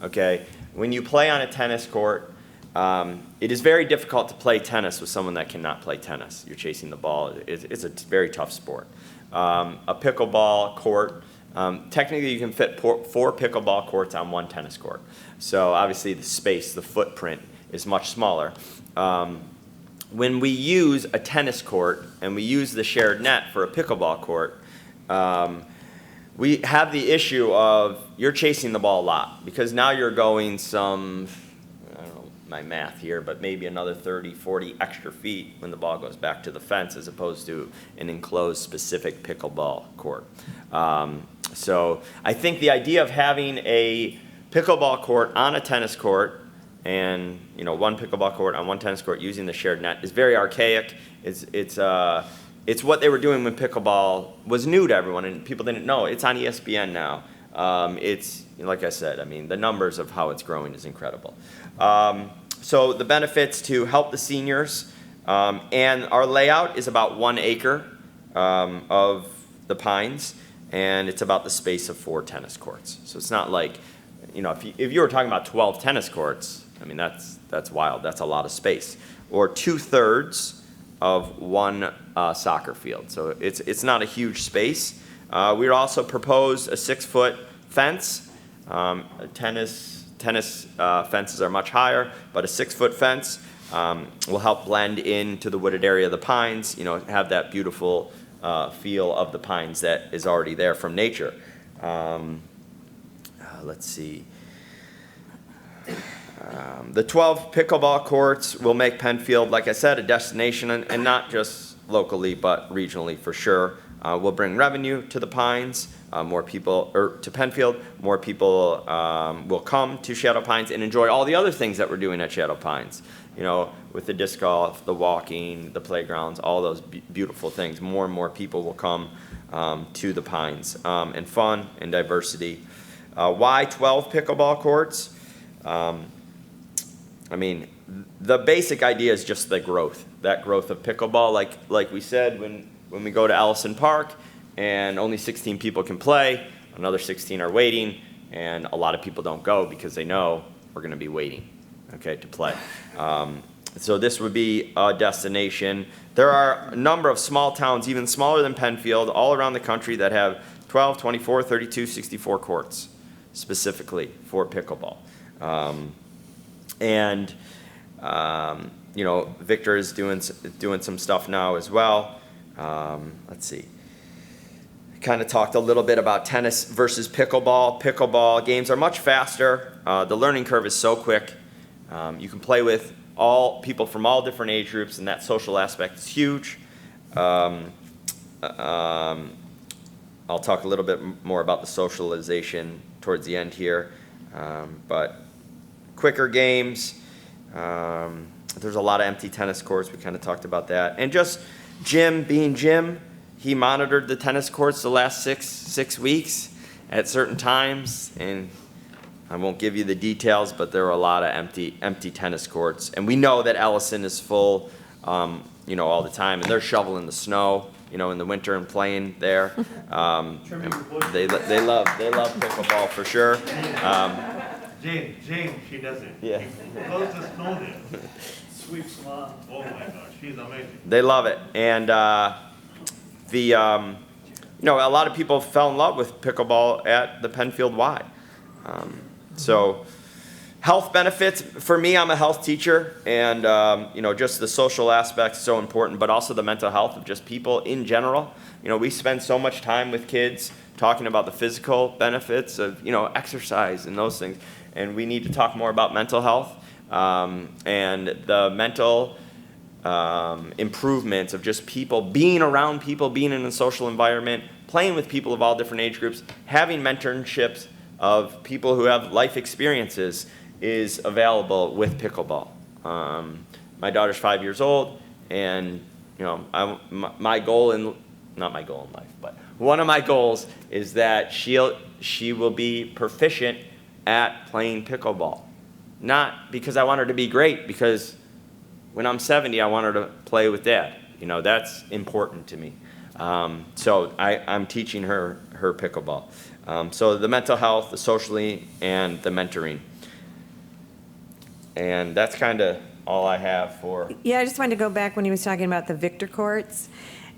S15: okay? When you play on a tennis court, it is very difficult to play tennis with someone that cannot play tennis. You're chasing the ball. It's a very tough sport. A pickleball court, technically you can fit 4 pickleball courts on 1 tennis court. So obviously the space, the footprint is much smaller. When we use a tennis court and we use the shared net for a pickleball court, we have the issue of you're chasing the ball a lot, because now you're going some, I don't know my math here, but maybe another 30, 40 extra feet when the ball goes back to the fence, as opposed to an enclosed specific pickleball court. So I think the idea of having a pickleball court on a tennis court and 1 pickleball court on 1 tennis court using the shared net is very archaic. It's what they were doing when pickleball was new to everyone and people didn't know. It's on ESPN now. It's, like I said, I mean, the numbers of how it's growing is incredible. So the benefits to help the seniors, and our layout is about 1 acre of the Pines, and it's about the space of 4 tennis courts. So it's not like, if you were talking about 12 tennis courts, I mean, that's wild. That's a lot of space. Or 2/3 of 1 soccer field. So it's not a huge space. We also proposed a 6-foot fence. Tennis fences are much higher, but a 6-foot fence will help blend into the wooded area of the Pines, have that beautiful feel of the Pines that is already there from nature. Let's see. The 12 pickleball courts will make Penfield, like I said, a destination, and not just locally, but regionally for sure. We'll bring revenue to the Pines, more people, or to Penfield. More people will come to Shadow Pines and enjoy all the other things that we're doing at Shadow Pines. With the disc golf, the walking, the playgrounds, all those beautiful things. More and more people will come to the Pines, and fun and diversity. Why 12 pickleball courts? I mean, the basic idea is just the growth, that growth of pickleball. Like we said, when we go to Ellison Park and only 16 people can play, another 16 are waiting, and a lot of people don't go because they know we're going to be waiting, okay, to play. So this would be a destination. There are a number of small towns, even smaller than Penfield, all around the country that have 12, 24, 32, 64 courts specifically for pickleball. Victor is doing some stuff now as well. Let's see. Kind of talked a little bit about tennis versus pickleball. Pickleball games are much faster. The learning curve is so quick. You can play with all people from all different age groups, and that social aspect is huge. I'll talk a little bit more about the socialization towards the end here, but quicker games. There's a lot of empty tennis courts. We kind of talked about that. And just Jim being Jim, he monitored the tennis courts the last six weeks at certain times. And I won't give you the details, but there were a lot of empty tennis courts. And we know that Ellison is full, all the time. And they're shoveling the snow, in the winter and playing there. They love pickleball for sure.
S1: Jane, she does it.
S15: Yeah.
S1: Goes to snow there. Sweeps them off. Oh my gosh, she's amazing.
S15: They love it. And a lot of people fell in love with pickleball at the Penfield Y. So Health benefits, for me, I'm a health teacher, and just the social aspect is so important, but also the mental health of just people in general. We spend so much time with kids talking about the physical benefits of exercise and those things, and we need to talk more about mental health and the mental improvements of just people being around people, being in a social environment, playing with people of all different age groups, having mentorships of people who have life experiences is available with pickleball. My daughter's 5 years old, and my goal in, not my goal in life, but one of my goals is that she will be proficient at playing pickleball. Not because I want her to be great, because when I'm 70, I want her to play with Dad. That's important to me. So I'm teaching her pickleball. So the mental health, the socially, and the mentoring. And that's kind of all I have for.
S16: Yeah, I just wanted to go back when he was talking about the Victor courts.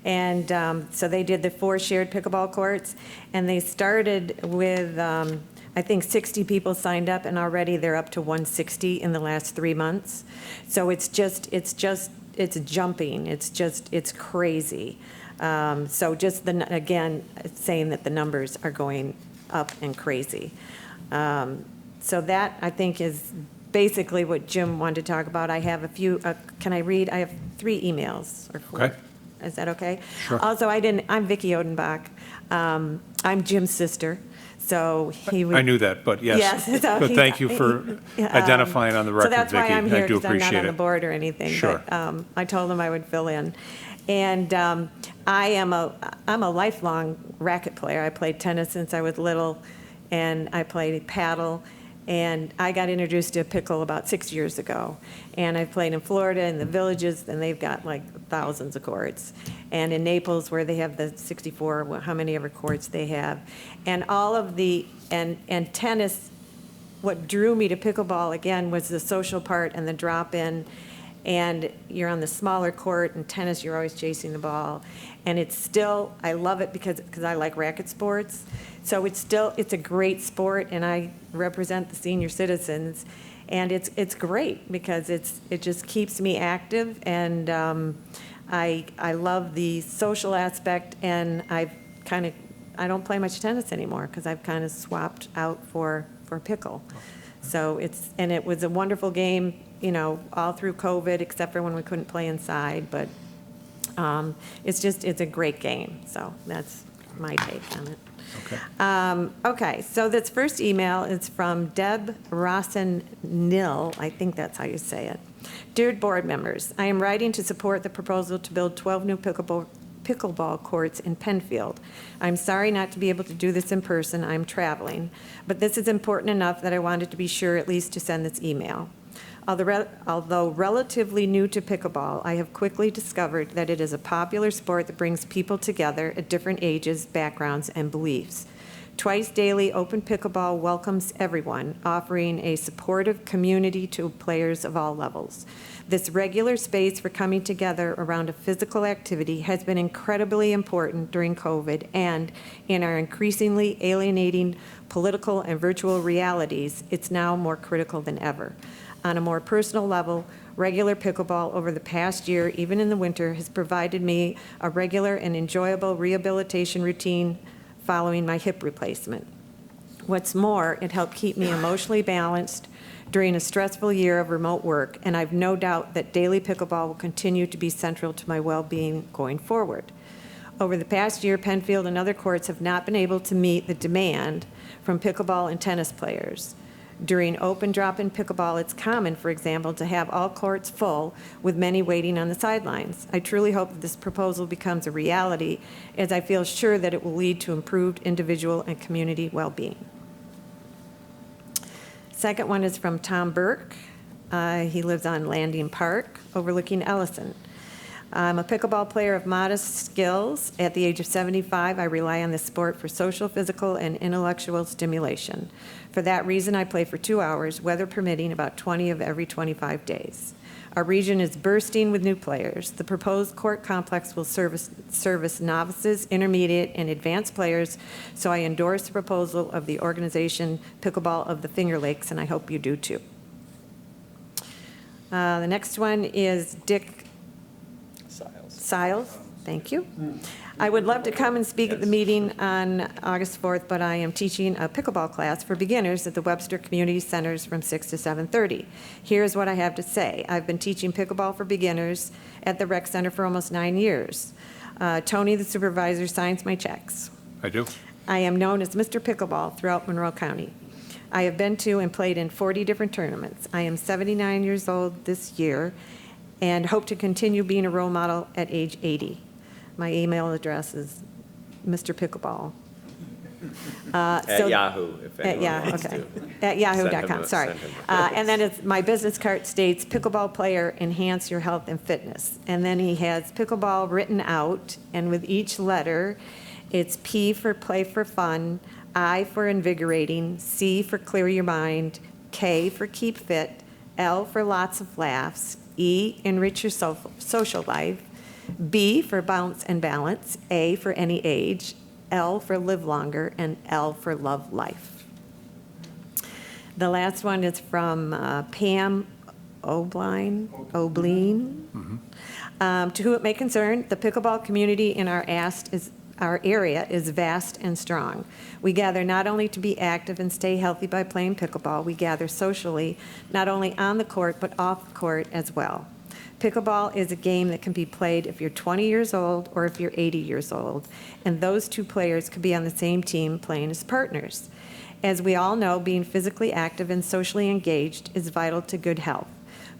S16: And so they did the 4 shared pickleball courts, and they started with, I think 60 people signed up, and already they're up to 160 in the last 3 months. So it's jumping. It's crazy. So just again, saying that the numbers are going up and crazy. So that, I think, is basically what Jim wanted to talk about. I have a few, can I read? I have 3 emails or 4.
S3: Okay.
S16: Is that okay?
S3: Sure.
S16: Also, I'm Vicki Odenbach. I'm Jim's sister, so he would.
S3: I knew that, but yes.
S16: Yes. So
S3: But thank you for identifying on the record,
S16: So that's
S3: Vicki.
S16: why I'm here,
S3: I do
S16: because I'm not
S3: appreciate
S16: on the
S3: it.
S16: board or anything.
S3: Sure.
S16: But I told him I would fill in. And I'm a lifelong racket player. I played tennis since I was little, and I played paddle. And I got introduced to pickle about 6 years ago. And I've played in Florida in the villages, and they've got like thousands of courts. And in Naples, where they have the 64, how many ever courts they have. And all of the, and tennis, what drew me to pickleball, again, was the social part and the drop-in. And you're on the smaller court, and tennis, you're always chasing the ball. And it's still, I love it because I like racket sports. So it's a great sport, and I represent the senior citizens. And it's great because it just keeps me active, and I love the social aspect, and I don't play much tennis anymore because I've kind of swapped out for pickle. So it was a wonderful game, all through COVID, except for when we couldn't play inside, but it's a great game. So that's my take on it.
S3: Okay.
S16: Okay, so this first email is from Deb Rossen-Nil, I think that's how you say it. Dear board members, I am writing to support the proposal to build 12 new pickleball courts in Penfield. I'm sorry not to be able to do this in person, I'm traveling, but this is important enough that I wanted to be sure at least to send this email. Although relatively new to pickleball, I have quickly discovered that it is a popular sport that brings people together at different ages, backgrounds, and beliefs. Twice daily, open pickleball welcomes everyone, offering a supportive community to players of all levels. This regular space for coming together around a physical activity has been incredibly important during COVID, and in our increasingly alienating political and virtual realities, it's now more critical than ever. On a more personal level, regular pickleball over the past year, even in the winter, has provided me a regular and enjoyable rehabilitation routine following my hip replacement. What's more, it helped keep me emotionally balanced during a stressful year of remote work, and I've no doubt that daily pickleball will continue to be central to my well-being going forward. Over the past year, Penfield and other courts have not been able to meet the demand from pickleball and tennis players. During open drop-in pickleball, it's common, for example, to have all courts full with many waiting on the sidelines. I truly hope that this proposal becomes a reality, as I feel sure that it will lead to improved individual and community well-being. Second one is from Tom Burke. He lives on Landing Park, overlooking Ellison. I'm a pickleball player of modest skills. At the age of 75, I rely on this sport for social, physical, and intellectual stimulation. For that reason, I play for 2 hours, weather permitting, about 20 of every 25 days. Our region is bursting with new players. The proposed court complex will service novices, intermediate, and advanced players, so I endorse the proposal of the organization Pickleball of the Finger Lakes, and I hope you do too. The next one is Dick Siles. Thank you. I would love to come and speak at the meeting on August 4th, but I am teaching a pickleball class for beginners at the Webster Community Centers from 6 to 7:30. Here's what I have to say. I've been teaching pickleball for beginners at the rec center for almost 9 years. Tony, the supervisor, signs my checks.
S3: I do.
S16: I am known as Mr. Pickleball throughout Monroe County. I have been to and played in 40 different tournaments. I am 79 years old this year and hope to continue being a role model at age 80. My email address is Mr. Pickleball.
S15: At Yahoo, if
S16: At
S15: anyone
S16: Yahoo,
S15: wants
S16: okay.
S15: to.
S16: At yahoo.com,
S15: Send
S16: sorry.
S15: him
S16: And then it's, my business card states, pickleball player, enhance your health and fitness. And then he has pickleball written out, and with each letter, it's P for play for fun, I for invigorating, C for clear your mind, K for keep fit, L for lots of laughs, E, enrich your social life, B for bounce and balance, A for any age, L for live longer, and L for love life. The last one is from Pam Obline. To whom it may concern, the pickleball community in our area is vast and strong. We gather not only to be active and stay healthy by playing pickleball, we gather socially, not only on the court, but off the court as well. Pickleball is a game that can be played if you're 20 years old or if you're 80 years old, and those two players could be on the same team playing as partners. As we all know, being physically active and socially engaged is vital to good health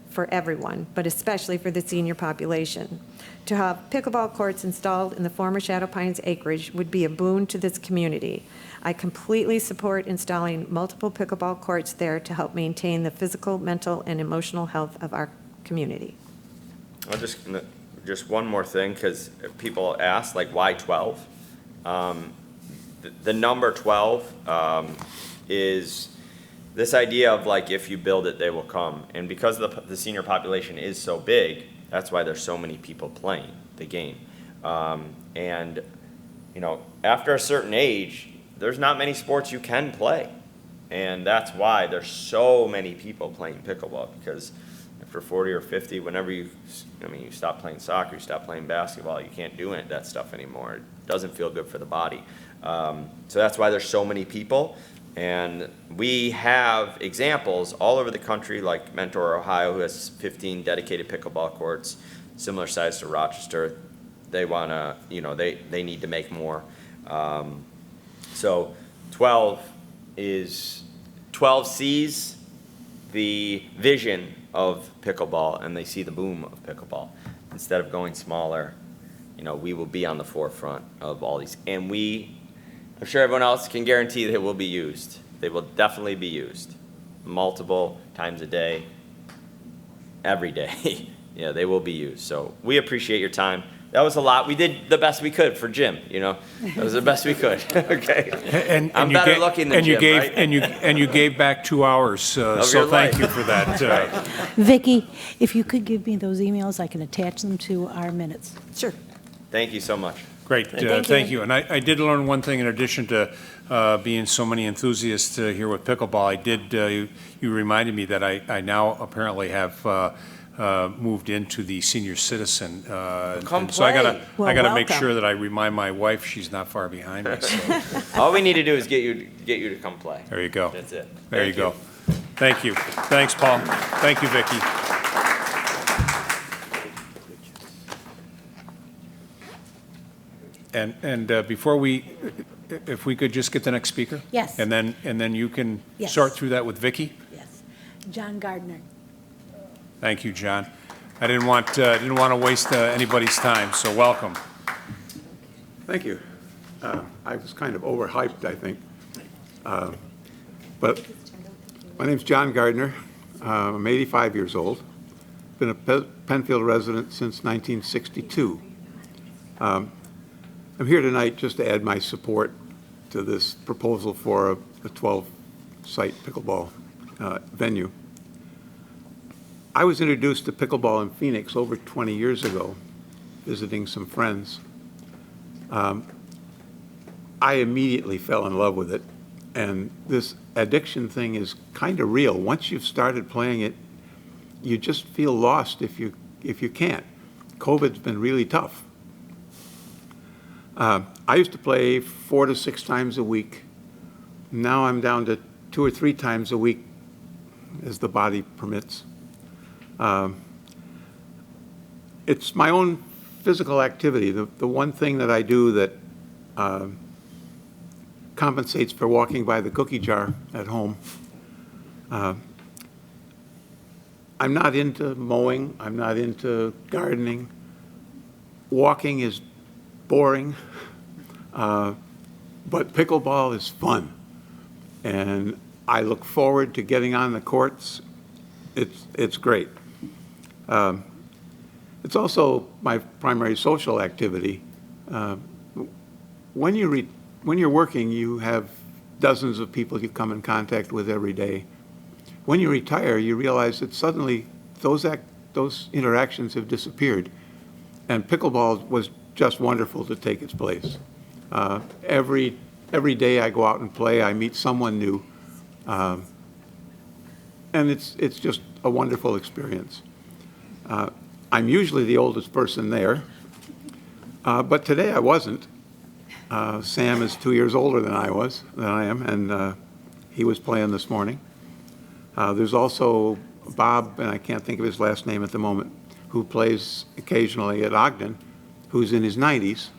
S16: for everyone, but especially for the senior population. To have pickleball courts installed in the former Shadow Pines acreage would be a boon to this community. I completely support installing multiple pickleball courts there to help maintain the physical, mental, and emotional health of our community.
S15: I'll just one more thing, because people ask, like, why 12? The number 12 is this idea of, like, if you build it, they will come. And because the senior population is so big, that's why there's so many people playing the game. And, you know, after a certain age, there's not many sports you can play. And that's why there's so many people playing pickleball, because after 40 or 50, whenever you stop playing soccer, you stop playing basketball, you can't do that stuff anymore. It doesn't feel good for the body. So that's why there's so many people. And we have examples all over the country, like Mentor, Ohio, who has 15 dedicated pickleball courts, similar size to Rochester. They want to, they need to make more. So 12 sees the vision of pickleball, and they see the boom of pickleball. Instead of going smaller, we will be on the forefront of all these. And I'm sure everyone else can guarantee they will be used. They will definitely be used multiple times a day, every day. Yeah, they will be used. So we appreciate your time. That was a lot. We did the best we could for Jim, That was the best we could. Okay.
S3: And
S15: I'm
S3: you
S15: better
S3: gave,
S15: looking than
S3: and you
S15: Jim,
S3: gave,
S15: right?
S3: and you gave back 2 hours, so
S15: your
S3: thank
S15: life.
S3: you for that.
S2: Vicki, if you could give me those emails, I can attach them to our minutes.
S16: Sure.
S15: Thank you so much.
S3: Great, thank you. And I did learn one thing in addition to being so many enthusiasts here with pickleball. You reminded me that I now apparently have moved into the senior citizen.
S15: Come
S3: and so I
S15: play.
S3: gotta make
S16: welcome.
S3: sure that I remind my wife she's not far behind me. So
S15: All we need to do is get you to come play.
S3: there you go.
S15: That's it.
S3: There you
S15: Thank
S3: go. Thank you. Thanks, Paul. Thank you, Vicki. And before if we could just get the next speaker?
S2: Yes.
S3: And then you can
S2: Yes.
S3: sort through that with Vicki?
S2: Yes. John Gardner.
S3: Thank you, John. I didn't want to waste anybody's time, so welcome.
S17: Thank you. I was kind of overhyped, I think. But my name's John Gardner. I'm 85 years old. Been a Penfield resident since 1962. I'm here tonight just to add my support to this proposal for a 12-site pickleball venue. I was introduced to pickleball in Phoenix over 20 years ago, visiting some friends. I immediately fell in love with it, and this addiction thing is kind of real. Once you've started playing it, you just feel lost if you can't. COVID's been really tough. I used to play 4 to 6 times a week. Now I'm down to 2 or 3 times a week as the body permits. It's my own physical activity. The one thing that I do that compensates for walking by the cookie jar at home. I'm not into mowing. I'm not into gardening. Walking is boring, but pickleball is fun. And I look forward to getting on the courts. It's great. It's also my primary social activity. When you're working, you have dozens of people you come in contact with every day. When you retire, you realize that suddenly those interactions have disappeared, and pickleball was just wonderful to take its place. Every day I go out and play, I meet someone new, and it's just a wonderful experience. I'm usually the oldest person there, but today I wasn't. Sam is 2 years older than I am, and he was playing this morning. There's also Bob, and I can't think of his last name at the moment, who plays occasionally at Ogden, who's in his 90s.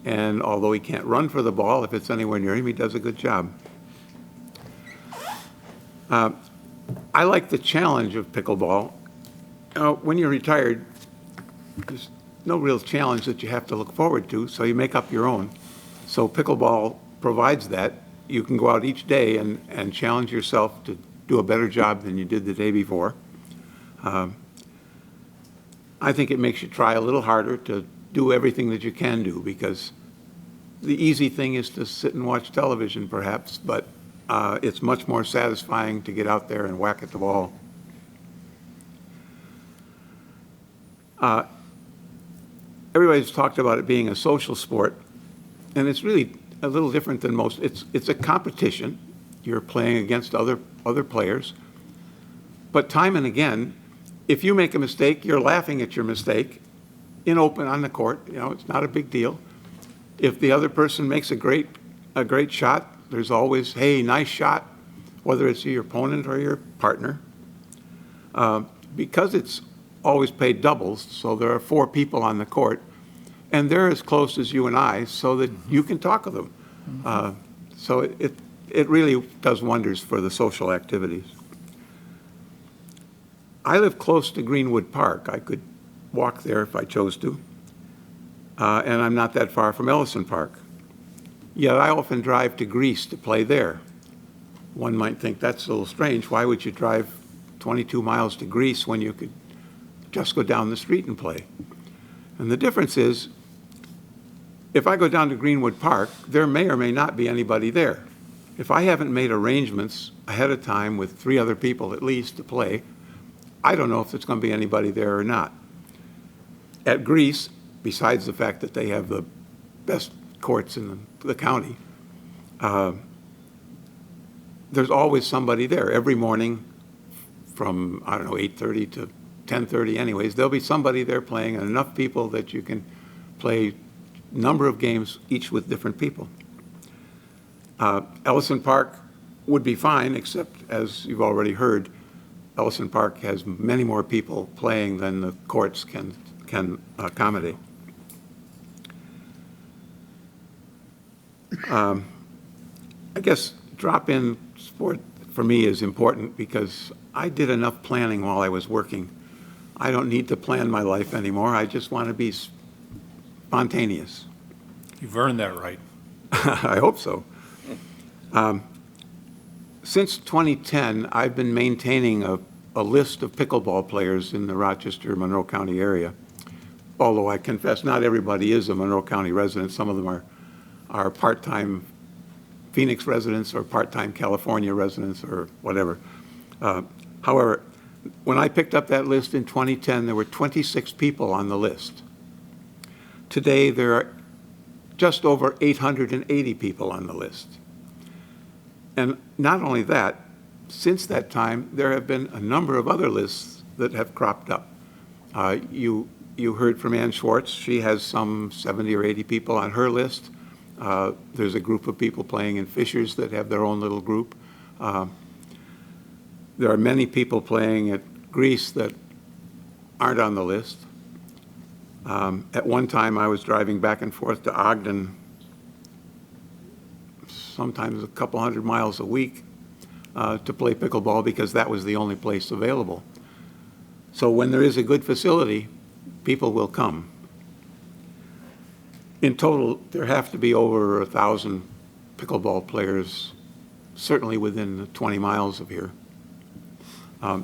S17: And although he can't run for the ball, if it's anywhere near him, he does a good job. I like the challenge of pickleball. When you're retired, there's no real challenge that you have to look forward to, so you make up your own. So pickleball provides that. You can go out each day and challenge yourself to do a better job than you did the day before. I think it makes you try a little harder to do everything that you can do, because the easy thing is to sit and watch television perhaps, but it's much more satisfying to get out there and whack at the ball. Everybody's talked about it being a social sport, and it's really a little different than most. It's a competition. You're playing against other players. But time and again, if you make a mistake, you're laughing at your mistake in open on the court. You know, it's not a big deal. If the other person makes a great shot, there's always, hey, nice shot, whether it's your opponent or your partner. Because it's always played doubles, so there are 4 people on the court, and they're as close as you and I, so that you can talk to them. So it really does wonders for the social activities. I live close to Greenwood Park. I could walk there if I chose to. And I'm not that far from Ellison Park. Yet I often drive to Greece to play there. One might think that's a little strange. Why would you drive 22 miles to Greece when you could just go down the street and play? And the difference is, if I go down to Greenwood Park, there may or may not be anybody there. If I haven't made arrangements ahead of time with 3 other people at least to play, I don't know if there's going to be anybody there or not. At Greece, besides the fact that they have the best courts in the county, there's always somebody there. Every morning from, 8:30 to 10:30 anyways, there'll be somebody there playing, and enough people that you can play a number of games, each with different people. Ellison Park would be fine, except, as you've already heard, Ellison Park has many more people playing than the courts can accommodate. I guess drop-in sport for me is important because I did enough planning while I was working. I don't need to plan my life anymore. I just want to be spontaneous.
S3: You've earned that right.
S17: I hope so. Since 2010, I've been maintaining a list of pickleball players in the Rochester, Monroe County area. Although I confess not everybody is a Monroe County resident. Some of them are part-time Phoenix residents or part-time California residents or whatever. However, when I picked up that list in 2010, there were 26 people on the list. Today, there are just over 880 people on the list. And not only that, since that time, there have been a number of other lists that have cropped up. You heard from Ann Schwartz. She has some 70 or 80 people on her list. There's a group of people playing in Fishers that have their own little group. There are many people playing at Greece that aren't on the list. At one time, I was driving back and forth to Ogden, sometimes a couple hundred miles a week, to play pickleball because that was the only place available. So when there is a good facility, people will come. In total, there have to be over 1,000 pickleball players, certainly within 20 miles of here. I'd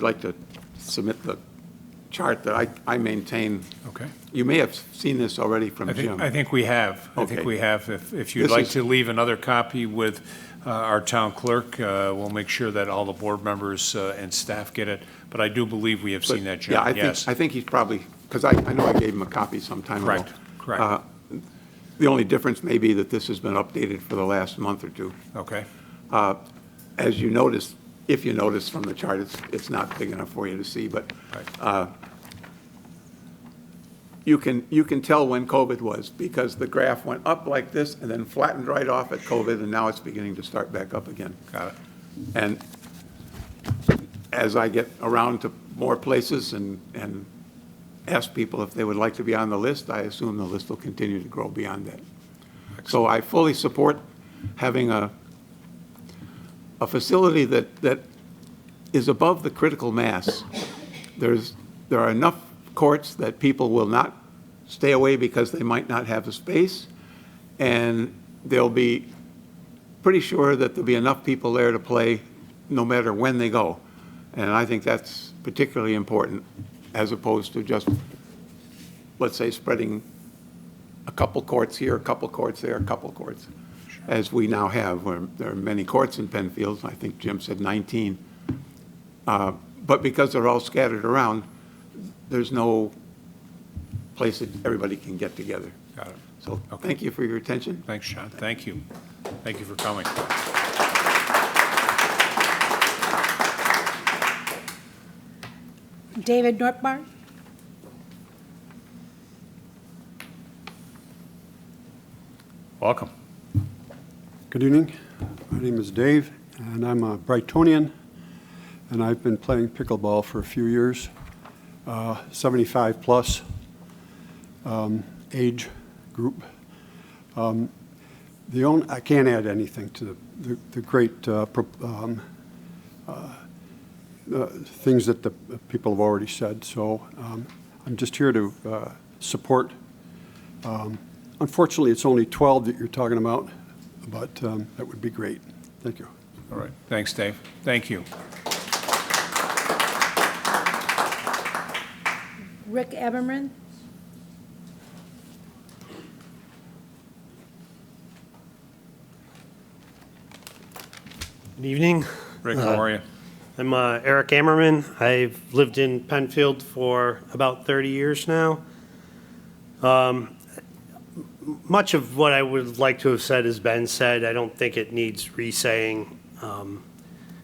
S17: like to submit the chart that I maintain.
S3: Okay.
S17: You may have seen this already from Jim.
S3: I think we have. I think
S17: Okay.
S3: we have. If you'd
S17: This
S3: like
S17: is-
S3: to leave another copy with our town clerk, we'll make sure that all the board members and staff get it. But I do believe we have
S17: But,
S3: seen that,
S17: yeah,
S3: John. Yes.
S17: I think he's probably, because I know I gave him a copy some time ago.
S3: Correct, correct.
S17: The only difference may be that this has been updated for the last month or two.
S3: Okay.
S17: As you noticed, if you notice from the chart, it's not big enough for you to see, but you can tell when COVID was, because the graph went up like this and then flattened right off at COVID, and now it's beginning to start back up again.
S3: Got it.
S17: And as I get around to more places and ask people if they would like to be on the list, I assume the list will continue to grow beyond that. So I fully support having a facility that is above the critical mass. There are enough courts that people will not stay away because they might not have the space, and they'll be pretty sure that there'll be enough people there to play no matter when they go. And I think that's particularly important, as opposed to just, let's say, spreading a couple courts here, a couple courts there, a couple courts, as we now have, where there are many courts in Penfield. I think Jim said 19. But because they're all scattered around, there's no place that everybody can get together.
S3: Got it.
S17: So
S3: Okay.
S17: thank you for your attention.
S3: Thanks, John. Thank you. Thank you for coming.
S2: David Nortbar?
S3: Welcome.
S18: Good evening. My name is Dave, and I'm a Brightonian, and I've been playing pickleball for a few years, 75 plus age group. I can't add anything to the great things that the people have already said, so I'm just here to support. Unfortunately, it's only 12 that you're talking about, but that would be great. Thank you.
S3: All right. Thanks, Dave. Thank you.
S2: Rick Eberman?
S19: Good evening.
S3: Rick, how are you?
S19: I'm Eric Ammerman. I've lived in Penfield for about 30 years now. Much of what I would like to have said has been said. I don't think it needs re-saying.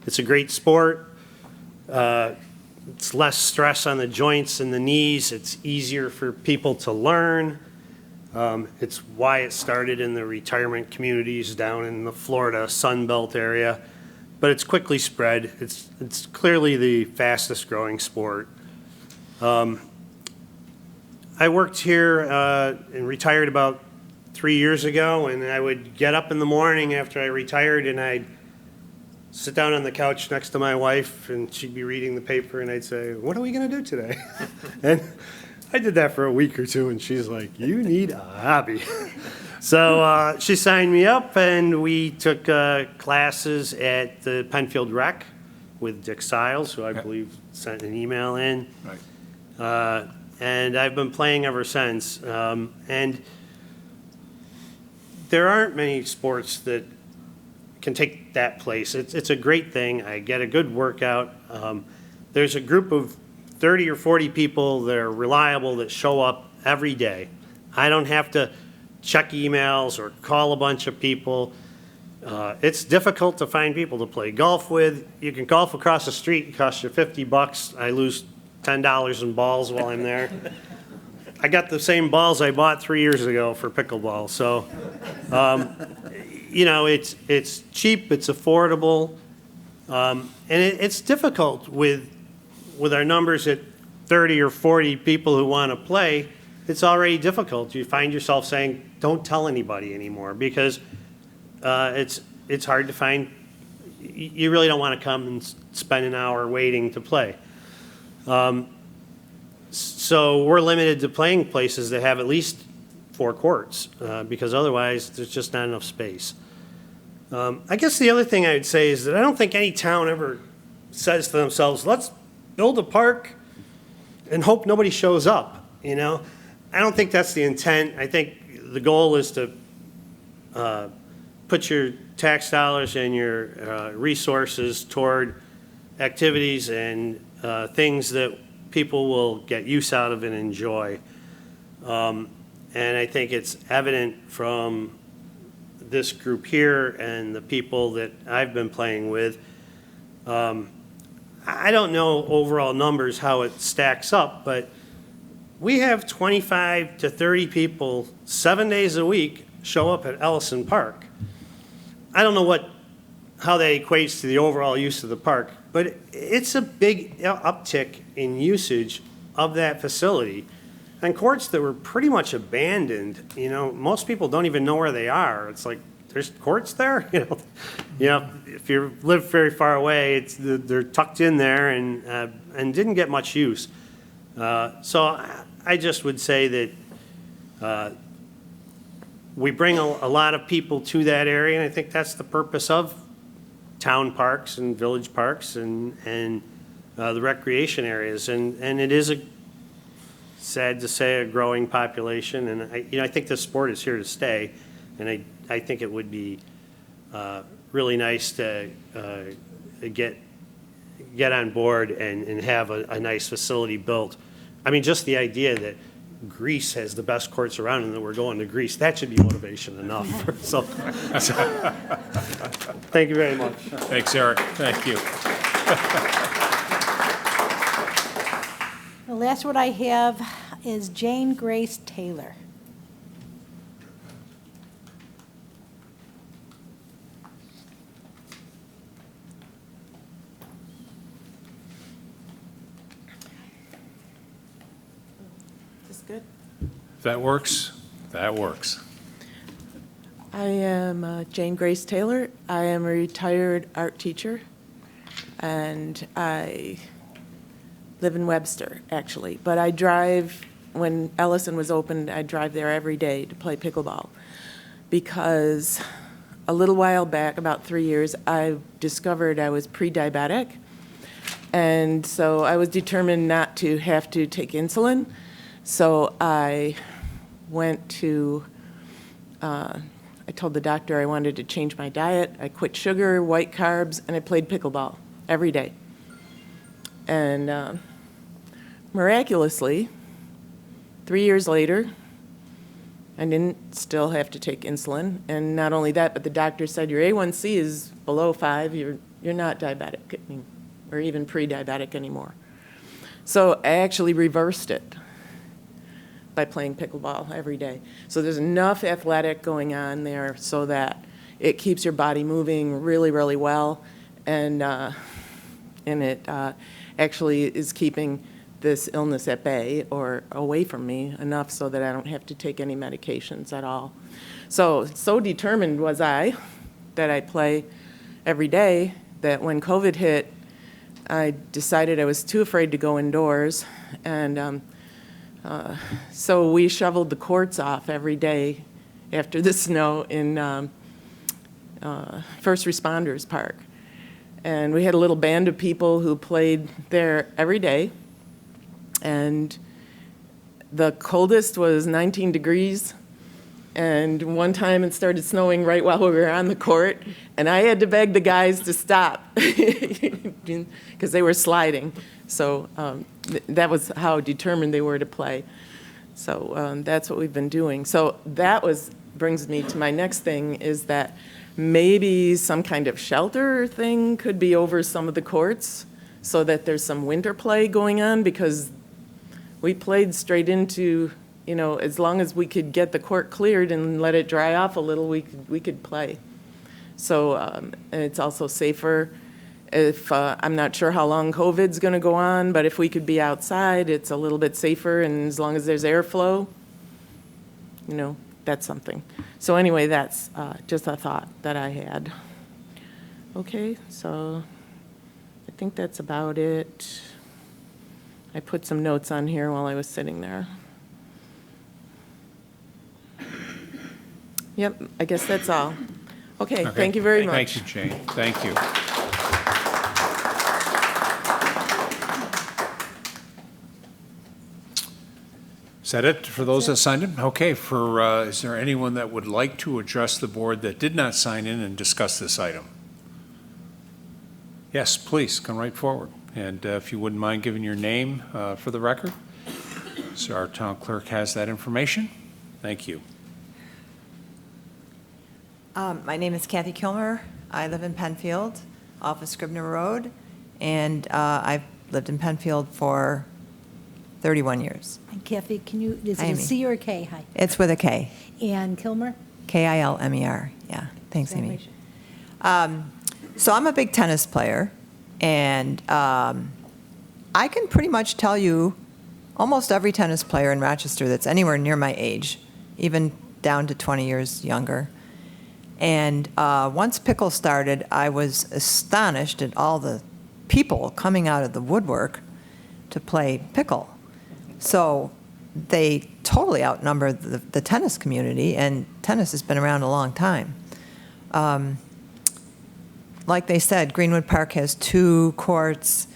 S19: It's a great sport. It's less stress on the joints and the knees. It's easier for people to learn. It's why it started in the retirement communities down in the Florida Sunbelt area. But it's quickly spread. It's clearly the fastest growing sport. I worked here and retired about 3 years ago, and I would get up in the morning after I retired, and I'd sit down on the couch next to my wife, and she'd be reading the paper, and I'd say, "What are we going to do today?" And I did that for a week or two, and she's like, "You need a hobby." So she signed me up, and we took classes at the Penfield Rec with Dick Siles, who I believe sent an email in.
S3: Right.
S19: And I've been playing ever since. And there aren't many sports that can take that place. It's a great thing. I get a good workout. There's a group of 30 or 40 people that are reliable that show up every day. I don't have to check emails or call a bunch of people. It's difficult to find people to play golf with. You can golf across the street, it costs you $50. I lose $10 in balls while I'm there. I got the same balls I bought 3 years ago for pickleball. So, you know, it's cheap, it's affordable, and it's difficult with our numbers at 30 or 40 people who want to play. It's already difficult. You find yourself saying, don't tell anybody anymore, because it's hard to find. You really don't want to come and spend an hour waiting to play. So we're limited to playing places that have at least 4 courts, because otherwise there's just not enough space. I guess the other thing I would say is that I don't think any town ever says to themselves, let's build a park and hope nobody shows up, you know? I don't think that's the intent. I think the goal is to put your tax dollars and your resources toward activities and things that people will get use out of and enjoy. And I think it's evident from this group here and the people that I've been playing with. I don't know overall numbers how it stacks up, but we have 25 to 30 people 7 days a week show up at Ellison Park. I don't know how that equates to the overall use of the park, but it's a big uptick in usage of that facility. And courts that were pretty much abandoned, you know, most people don't even know where they are. It's like, there's courts there? You know, if you live very far away, they're tucked in there and didn't get much use. So I just would say that we bring a lot of people to that area, and I think that's the purpose of town parks and village parks and the recreation areas. And it is sad to say, a growing population. And I think this sport is here to stay. And I think it would be really nice to get on board and have a nice facility built. I mean, just the idea that Greece has the best courts around and that we're going to Greece, that should be motivation enough. So thank you very much.
S3: Thanks, Eric. Thank you.
S2: The last one I have is Jane Grace Taylor.
S20: Good.
S3: If that works, that works.
S20: I am Jane Grace Taylor. I am a retired art teacher, and I live in Webster, actually. But I drive, when Ellison was opened, I drive there every day to play pickleball, because a little while back, about 3 years, I discovered I was pre-diabetic, and so I was determined not to have to take insulin. So I went to, I told the doctor I wanted to change my diet. I quit sugar, white carbs, and I played pickleball every day. And miraculously, 3 years later, I didn't still have to take insulin. And not only that, but the doctor said, your A1C is below 5, you're not diabetic, or even pre-diabetic anymore. So I actually reversed it by playing pickleball every day. So there's enough athletic going on there so that it keeps your body moving really, really well, and it actually is keeping this illness at bay or away from me enough so that I don't have to take any medications at all. So determined was I that I play every day that when COVID hit, I decided I was too afraid to go indoors, and so we shoveled the courts off every day after the snow in First Responders Park. And we had a little band of people who played there every day. And the coldest was 19 degrees. And one time it started snowing right while we were on the court. And I had to beg the guys to stop because they were sliding. So that was how determined they were to play. So that's what we've been doing. So that brings me to my next thing, is that maybe some kind of shelter thing could be over some of the courts so that there's some winter play going on, because we played straight into, as long as we could get the court cleared and let it dry off a little, we could play. So, and it's also safer if, I'm not sure how long COVID's going to go on, but if we could be outside, it's a little bit safer, and as long as there's airflow, that's something. So anyway, that's just a thought that I had. Okay, so I think that's about it. I put some notes on here while I was sitting there. Yep, I guess that's all. Okay, thank you very much.
S3: Thank you, Jane. Thank you. Is that it for those that signed in? Okay, is there anyone that would like to address the board that did not sign in and discuss this item? Yes, please, come right forward. And if you wouldn't mind giving your name for the record, so our town clerk has that information. Thank you.
S21: My name is Kathy Kilmer. I live in Penfield, off of Scribner Road, and I've lived in Penfield for 31 years.
S2: And Kathy, is
S21: Hi,
S2: it a
S21: Amy.
S2: C or a K? Hi.
S21: It's with a K.
S2: And Kilmer?
S21: Kilmer. Yeah, thanks, Amy. So I'm a big tennis player, and I can pretty much tell you almost every tennis player in Rochester that's anywhere near my age, even down to 20 years younger. And once pickle started, I was astonished at all the people coming out of the woodwork to play pickle. So they totally outnumber the tennis community, and tennis has been around a long time. Like they said, Greenwood Park has 2 courts.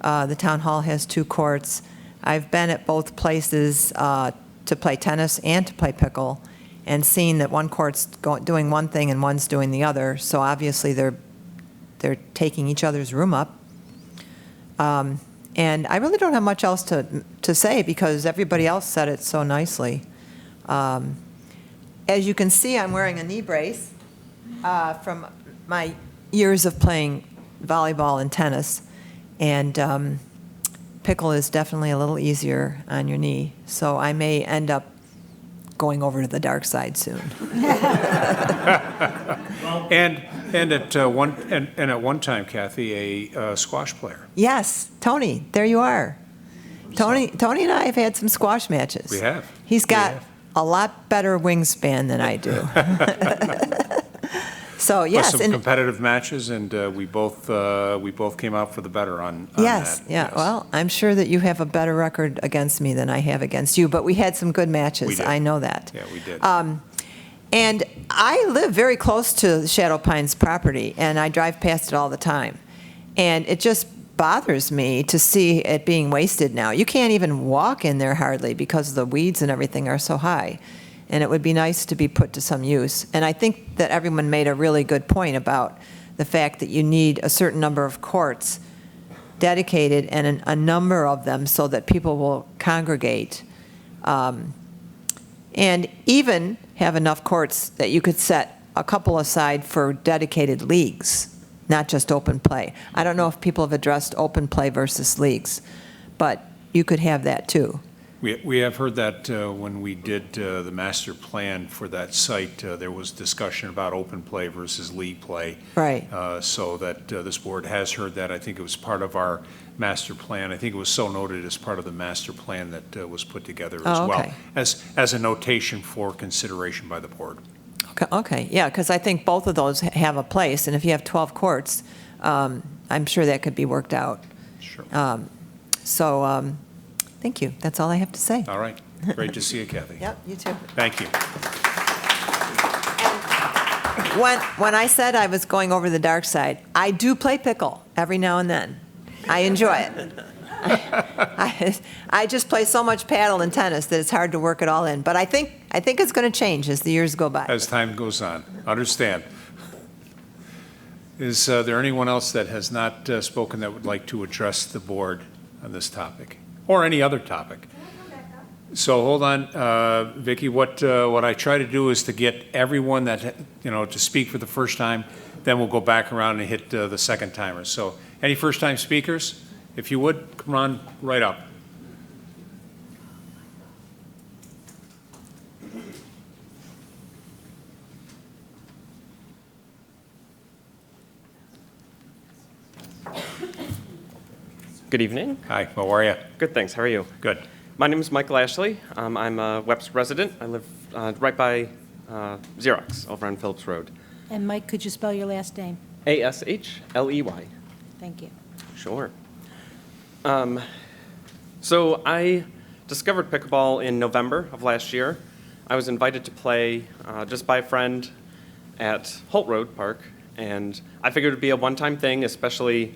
S21: The town hall has 2 courts. I've been at both places to play tennis and to play pickle, and seen that one court's doing one thing and one's doing the other. So obviously they're taking each other's room up. And I really don't have much else to say, because everybody else said it so nicely. As you can see, I'm wearing a knee brace from my years of playing volleyball and tennis. And pickle is definitely a little easier on your knee. So I may end up going over to the dark side soon.
S3: And at one time, Kathy, a squash player.
S21: Yes, Tony, there you are. Tony and I have had some squash matches.
S3: We have.
S21: He's got a lot better wingspan than I do. So yes,
S3: Some competitive matches, and we both came out for the better on
S21: yes,
S3: that.
S21: yeah. Well, I'm sure that you have a better record against me than I have against you, but we had some good matches.
S3: We did.
S21: I know that.
S3: Yeah, we did.
S21: And I live very close to Shadow Pines property, and I drive past it all the time. And it just bothers me to see it being wasted now. You can't even walk in there hardly because the weeds and everything are so high. And it would be nice to be put to some use. And I think that everyone made a really good point about the fact that you need a certain number of courts dedicated, and a number of them so that people will congregate. And even have enough courts that you could set a couple aside for dedicated leagues, not just open play. I don't know if people have addressed open play versus leagues, but you could have that too.
S3: We have heard that when we did the master plan for that site, there was discussion about open play versus league play.
S21: Right.
S3: So that this board has heard that. I think it was part of our master plan. I think it was so noted as part of the master plan that was put together as well, as a notation for consideration by the board.
S21: Okay, yeah, because I think both of those have a place, and if you have 12 courts, I'm sure that could be worked out.
S3: Sure.
S21: Thank you. That's all I have to say.
S3: All right. Great to see you, Kathy.
S21: Yep, you too.
S3: Thank you.
S21: When I said I was going over the dark side, I do play pickle every now and then. I enjoy it. I just play so much paddle and tennis that it's hard to work it all in. But I think it's going to change as the years go by.
S3: As time goes on. Understand. Is there anyone else that has not spoken that would like to address the board on this topic? Or any other topic?
S8: So hold on, Vicki, what I try to do is to get everyone that, to speak for the first time, then we'll go back around and hit the second timers. So any first-time speakers, if you would, come on right up.
S5: Good evening.
S8: Hi, how are you?
S5: Good, thanks. How are you?
S8: Good.
S5: My name is Michael Ashley. I'm a Webster resident. I live right by Xerox over on Phillips Road.
S2: And Mike, could you spell your last name?
S5: Ashley.
S2: Thank you.
S5: Sure. So I discovered pickleball in November of last year. I was invited to play just by a friend at Holt Road Park, and I figured it would be a one-time thing, especially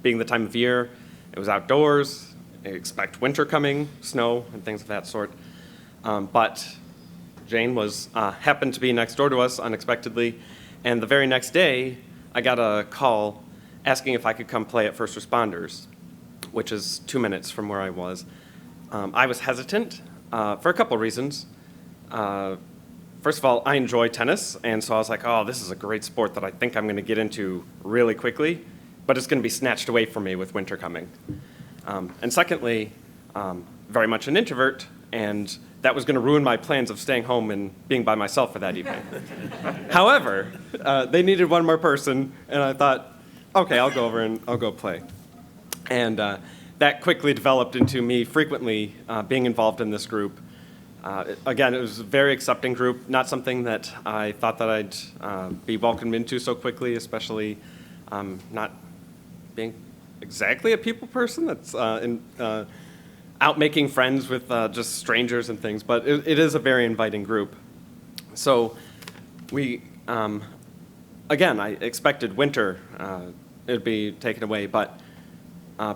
S5: being the time of year. It was outdoors. I expect winter coming, snow, and things of that sort. But Jane happened to be next door to us unexpectedly, and the very next day, I got a call asking if I could come play at First Responders, which is 2 minutes from where I was. I was hesitant for a couple reasons. First of all, I enjoy tennis, and so I was like, oh, this is a great sport that I think I'm going to get into really quickly, but it's going to be snatched away from me with winter coming. And secondly, very much an introvert, and that was going to ruin my plans of staying home and being by myself for that evening. However, they needed one more person, and I thought, okay, I'll go over and I'll go play. And that quickly developed into me frequently being involved in this group. Again, it was a very accepting group, not something that I thought that I'd be welcomed into so quickly, especially not being exactly a people person that's out making friends with just strangers and things, but it is a very inviting group. So we, again, I expected winter it'd be taken away, but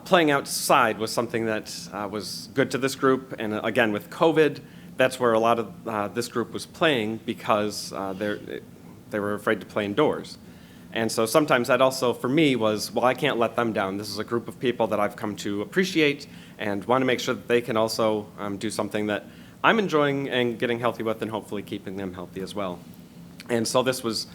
S5: playing outside was something that was good to this group, and again, with COVID, that's where a lot of this group was playing because they were afraid to play indoors. And so sometimes that also, for me, was, well, I can't let them down. This is a group of people that I've come to appreciate and want to make sure that they can also do something that I'm enjoying and getting healthy with and hopefully keeping them healthy as well. And so this was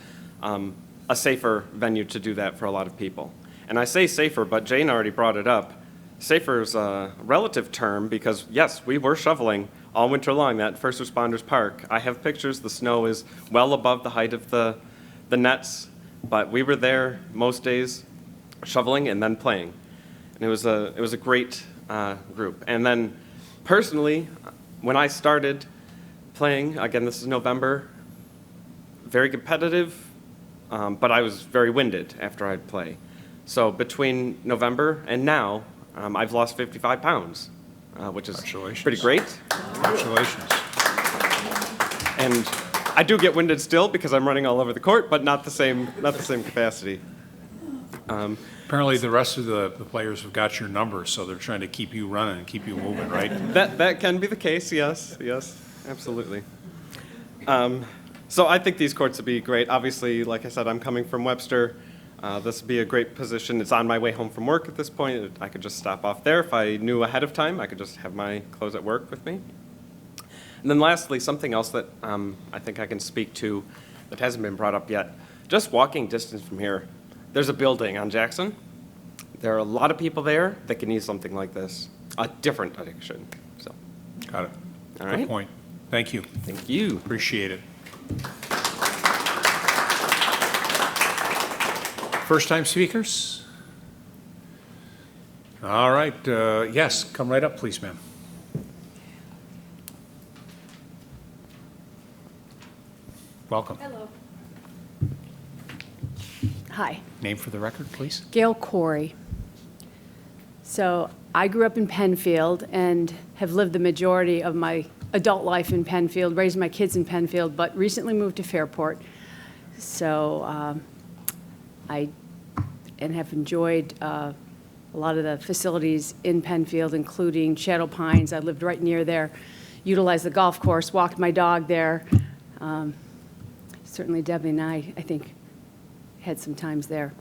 S5: a safer venue to do that for a lot of people. And I say safer, but Jane already brought it up. Safer is a relative term because, yes, we were shoveling all winter long at First Responders Park. I have pictures. The snow is well above the height of the nets. But we were there most days shoveling and then playing. And it was a great group. And then personally, when I started playing, again, this is November, very competitive, but I was very winded after I'd play. So between November and now, I've lost 55 pounds, which is pretty great.
S8: Congratulations.
S5: And I do get winded still because I'm running all over the court, but not the same capacity.
S8: Apparently, the rest of the players have got your number, so they're trying to keep you running and keep you moving, right?
S5: That can be the case, yes, absolutely. So I think these courts would be great. Obviously, like I said, I'm coming from Webster. This would be a great position. It's on my way home from work at this point. I could just stop off there. If I knew ahead of time, I could just have my clothes at work with me. And then lastly, something else that I think I can speak to that hasn't been brought up yet. Just walking distance from here, there's a building on Jackson. There are a lot of people there that can use something like this, a different addiction. So,
S8: got it.
S5: All
S8: Good
S5: right.
S8: point. Thank you.
S5: Thank you.
S8: Appreciate it. First-time speakers? All right. Yes, come right up, please, ma'am. Welcome.
S22: Hello. Hi.
S8: Name for the record, please.
S22: Gail Corey. So I grew up in Penfield and have lived the majority of my adult life in Penfield, raised my kids in Penfield, but recently moved to Fairport. So I have enjoyed a lot of the facilities in Penfield, including Shadow Pines. I lived right near there, utilized the golf course, walked my dog there. Certainly Debbie and I think, had some times there.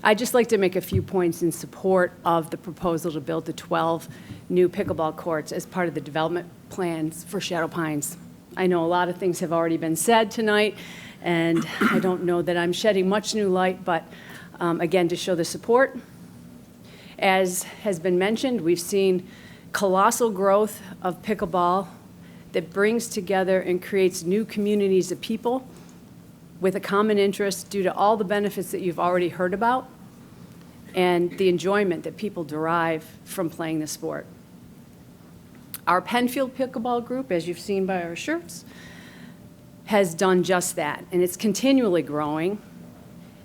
S22: I'd just like to make a few points in support of the proposal to build the 12 new pickleball courts as part of the development plans for Shadow Pines. I know a lot of things have already been said tonight, and I don't know that I'm shedding much new light, but again, to show the support. As has been mentioned, we've seen colossal growth of pickleball that brings together and creates new communities of people with a common interest due to all the benefits that you've already heard about and the enjoyment that people derive from playing the sport. Our Penfield pickleball group, as you've seen by our shirts, has done just that, and it's continually growing.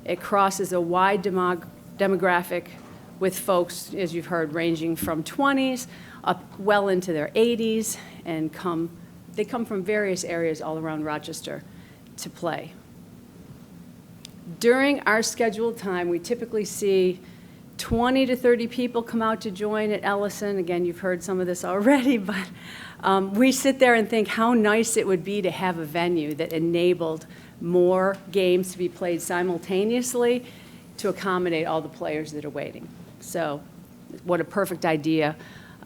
S22: It crosses a wide demographic with folks, as you've heard, ranging from 20s up well into their 80s, and they come from various areas all around Rochester to play. During our scheduled time, we typically see 20 to 30 people come out to join at Ellison. Again, you've heard some of this already, but we sit there and think how nice it would be to have a venue that enabled more games to be played simultaneously to accommodate all the players that are waiting. So what a perfect idea,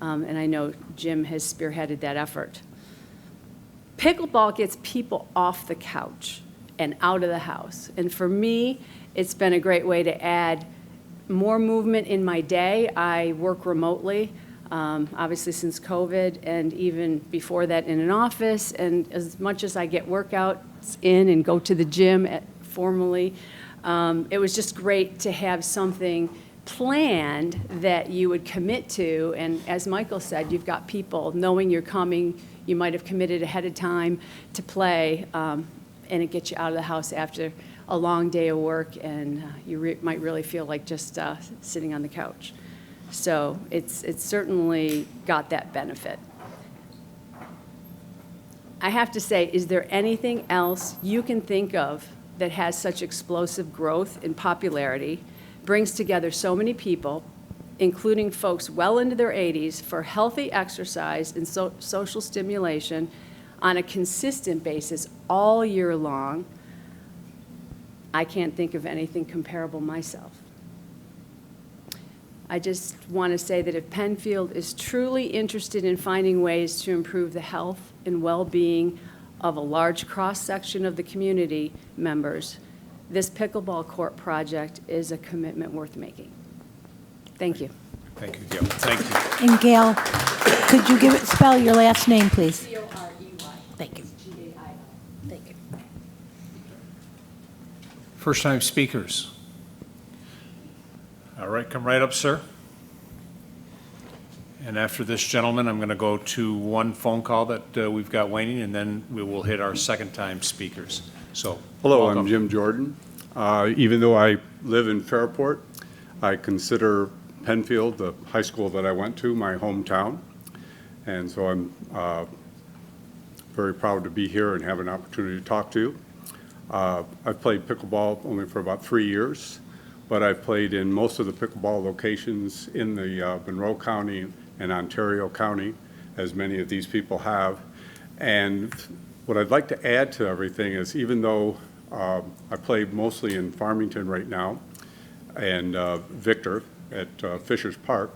S22: and I know Jim has spearheaded that effort. Pickleball gets people off the couch and out of the house, and for me, it's been a great way to add more movement in my day. I work remotely, obviously since COVID, and even before that in an office, and as much as I get workouts in and go to the gym formally, it was just great to have something planned that you would commit to, and as Michael said, you've got people knowing you're coming, you might have committed ahead of time to play, and it gets you out of the house after a long day of work, and you might really feel like just sitting on the couch. So it's certainly got that benefit. I have to say, is there anything else you can think of that has such explosive growth in popularity, brings together so many people, including folks well into their 80s, for healthy exercise and social stimulation on a consistent basis all year long? I can't think of anything comparable myself. I just want to say that if Penfield is truly interested in finding ways to improve the health and well-being of a large cross-section of the community members, this pickleball court project is a commitment worth making. Thank you.
S3: Thank you, Gail. Thank you.
S2: And Gail, could you spell your last name, please?
S22: C-O-R-E-Y.
S2: Thank you.
S22: G-A-I-L.
S2: Thank you.
S3: First-time speakers. All right, come right up, sir. And after this gentleman, I'm going to go to one phone call that we've got waiting, and then we will hit our second-time speakers. So,
S18: Hello,
S3: welcome.
S18: I'm Jim Jordan. Even though I live in Fairport, I consider Penfield, the high school that I went to, my hometown. And so I'm very proud to be here and have an opportunity to talk to you. I've played pickleball only for about 3 years, but I've played in most of the pickleball locations in the Monroe County and Ontario County, as many of these people have. And what I'd like to add to everything is, even though I play mostly in Farmington right now and Victor at Fisher's Park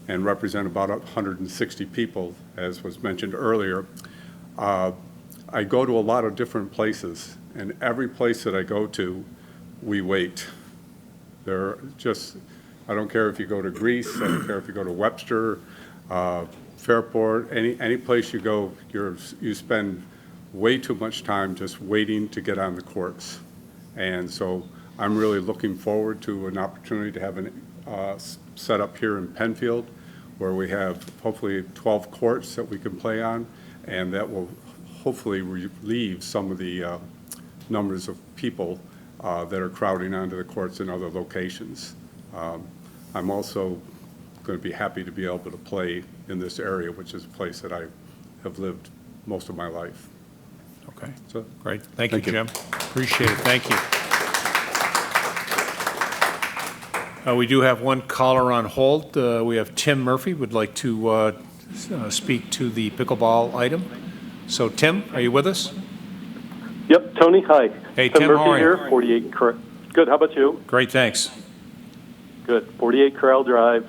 S18: and represent about 160 people, as was mentioned earlier, I go to a lot of different places, and every place that I go to, we wait. They're just, I don't care if you go to Greece, I don't care if you go to Webster, Fairport, any place you go, you spend way too much time just waiting to get on the courts. And so I'm really looking forward to an opportunity to have an set up here in Penfield, where we have hopefully 12 courts that we can play on, and that will hopefully relieve some of the numbers of people that are crowding onto the courts in other locations. I'm also going to be happy to be able to play in this area, which is a place that I have lived most of my life.
S3: Okay,
S18: So,
S3: great. Thank you, Jim. Appreciate it. Thank you. We do have one caller on hold. We have Tim Murphy would like to speak to the pickleball item. So, Tim, are you with us?
S4: Yep, Tony, hi.
S3: Hey,
S4: Tim
S3: Tim,
S4: Murphy
S3: how are you?
S4: here, 48, correct. Good, how about you?
S3: Great, thanks.
S4: Good. 48 Corral Drive,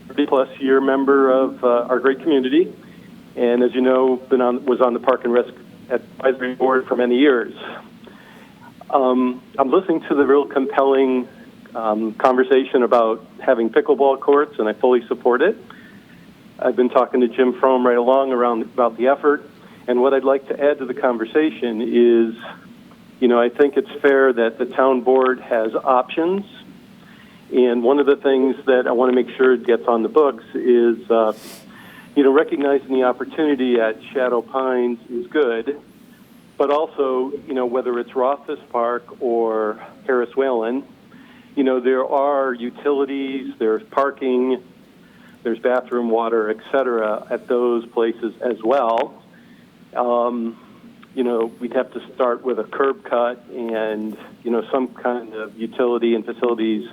S4: 30-plus year member of our great community, and as you know, was on the Park and Rec Advisory Board for many years. I'm listening to the real compelling conversation about having pickleball courts, and I fully support it. I've been talking to Jim Frome right along about the effort, and what I'd like to add to the conversation is, I think it's fair that the town board has options. And one of the things that I want to make sure gets on the books is, recognizing the opportunity at Shadow Pines is good, but also, whether it's Rothfuss Park or Harris Whalen, there are utilities, there's parking, there's bathroom, water, et cetera, at those places as well. We'd have to start with a curb cut and, some kind of utility and facilities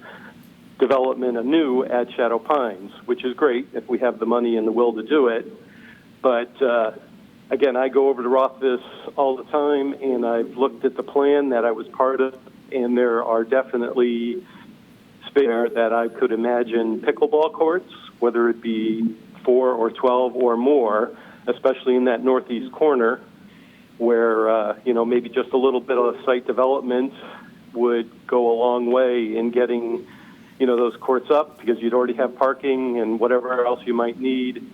S4: development anew at Shadow Pines, which is great if we have the money and the will to do it. But, again, I go over to Rothfuss all the time, and I've looked at the plan that I was part of, and there are definitely space that I could imagine pickleball courts, whether it be 4 or 12 or more, especially in that northeast corner, where, maybe just a little bit of site development would go a long way in getting, those courts up, because you'd already have parking and whatever else you might need,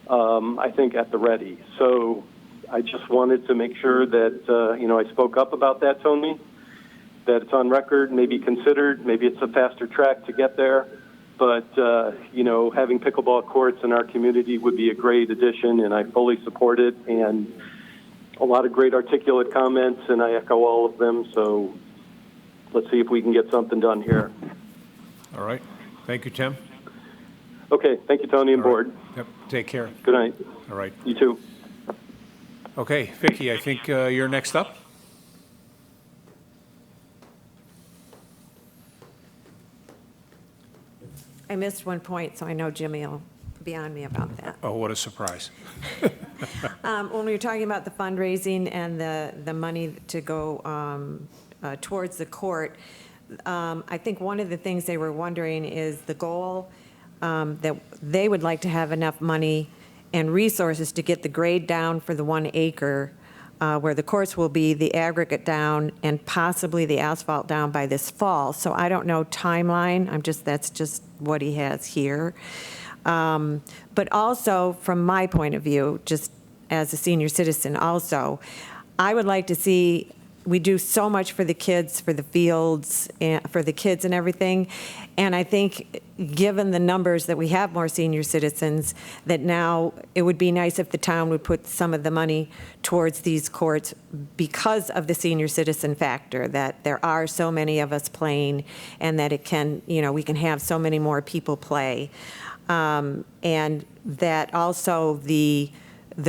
S4: I think, at the ready. So I just wanted to make sure that, I spoke up about that, Tony, that it's on record, maybe considered, maybe it's a faster track to get there. But, having pickleball courts in our community would be a great addition, and I fully support it. And a lot of great articulate comments, and I echo all of them. So let's see if we can get something done here.
S8: All right. Thank you, Tim.
S4: Okay. Thank you, Tony and board.
S8: Yep. Take care.
S4: Good night.
S8: All right.
S4: You too.
S8: Okay, Vicki, I think you're next up.
S16: I missed one point, so I know Jimmy will be on me about that.
S8: Oh, what a surprise.
S16: When we were talking about the fundraising and the money to go towards the court, I think one of the things they were wondering is the goal that they would like to have enough money and resources to get the grade down for the 1 acre, where the courts will be, the aggregate down, and possibly the asphalt down by this fall. So I don't know timeline. That's just what he has here. But also, from my point of view, just as a senior citizen also, I would like to see, we do so much for the kids, for the fields, and for the kids and everything. And I think, given the numbers that we have more senior citizens, that now it would be nice if the town would put some of the money towards these courts because of the senior citizen factor, that there are so many of us playing, and that it can, we can have so many more people play. And that also the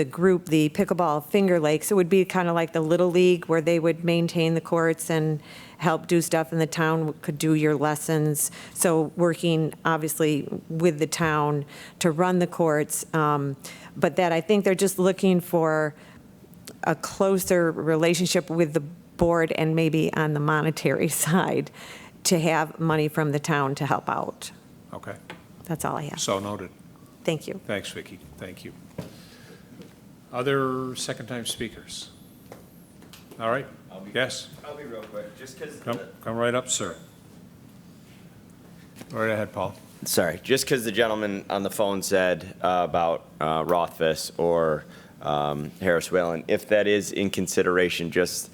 S16: group, the Pickleball Finger Lakes, it would be kind of like the Little League, where they would maintain the courts and help do stuff, and the town could do your lessons. So working, obviously, with the town to run the courts. But that I think they're just looking for a closer relationship with the board, and maybe on the monetary side, to have money from the town to help out.
S8: Okay.
S16: That's all I have.
S8: So noted.
S16: Thank you.
S8: Thanks, Vicki. Thank you. Other second-time speakers? All right. Yes.
S15: I'll be real quick, just because.
S8: Come right up, sir. Right ahead, Paul.
S15: Sorry, just because the gentleman on the phone said about Rothfuss or Harris Whalen, if that is in consideration, just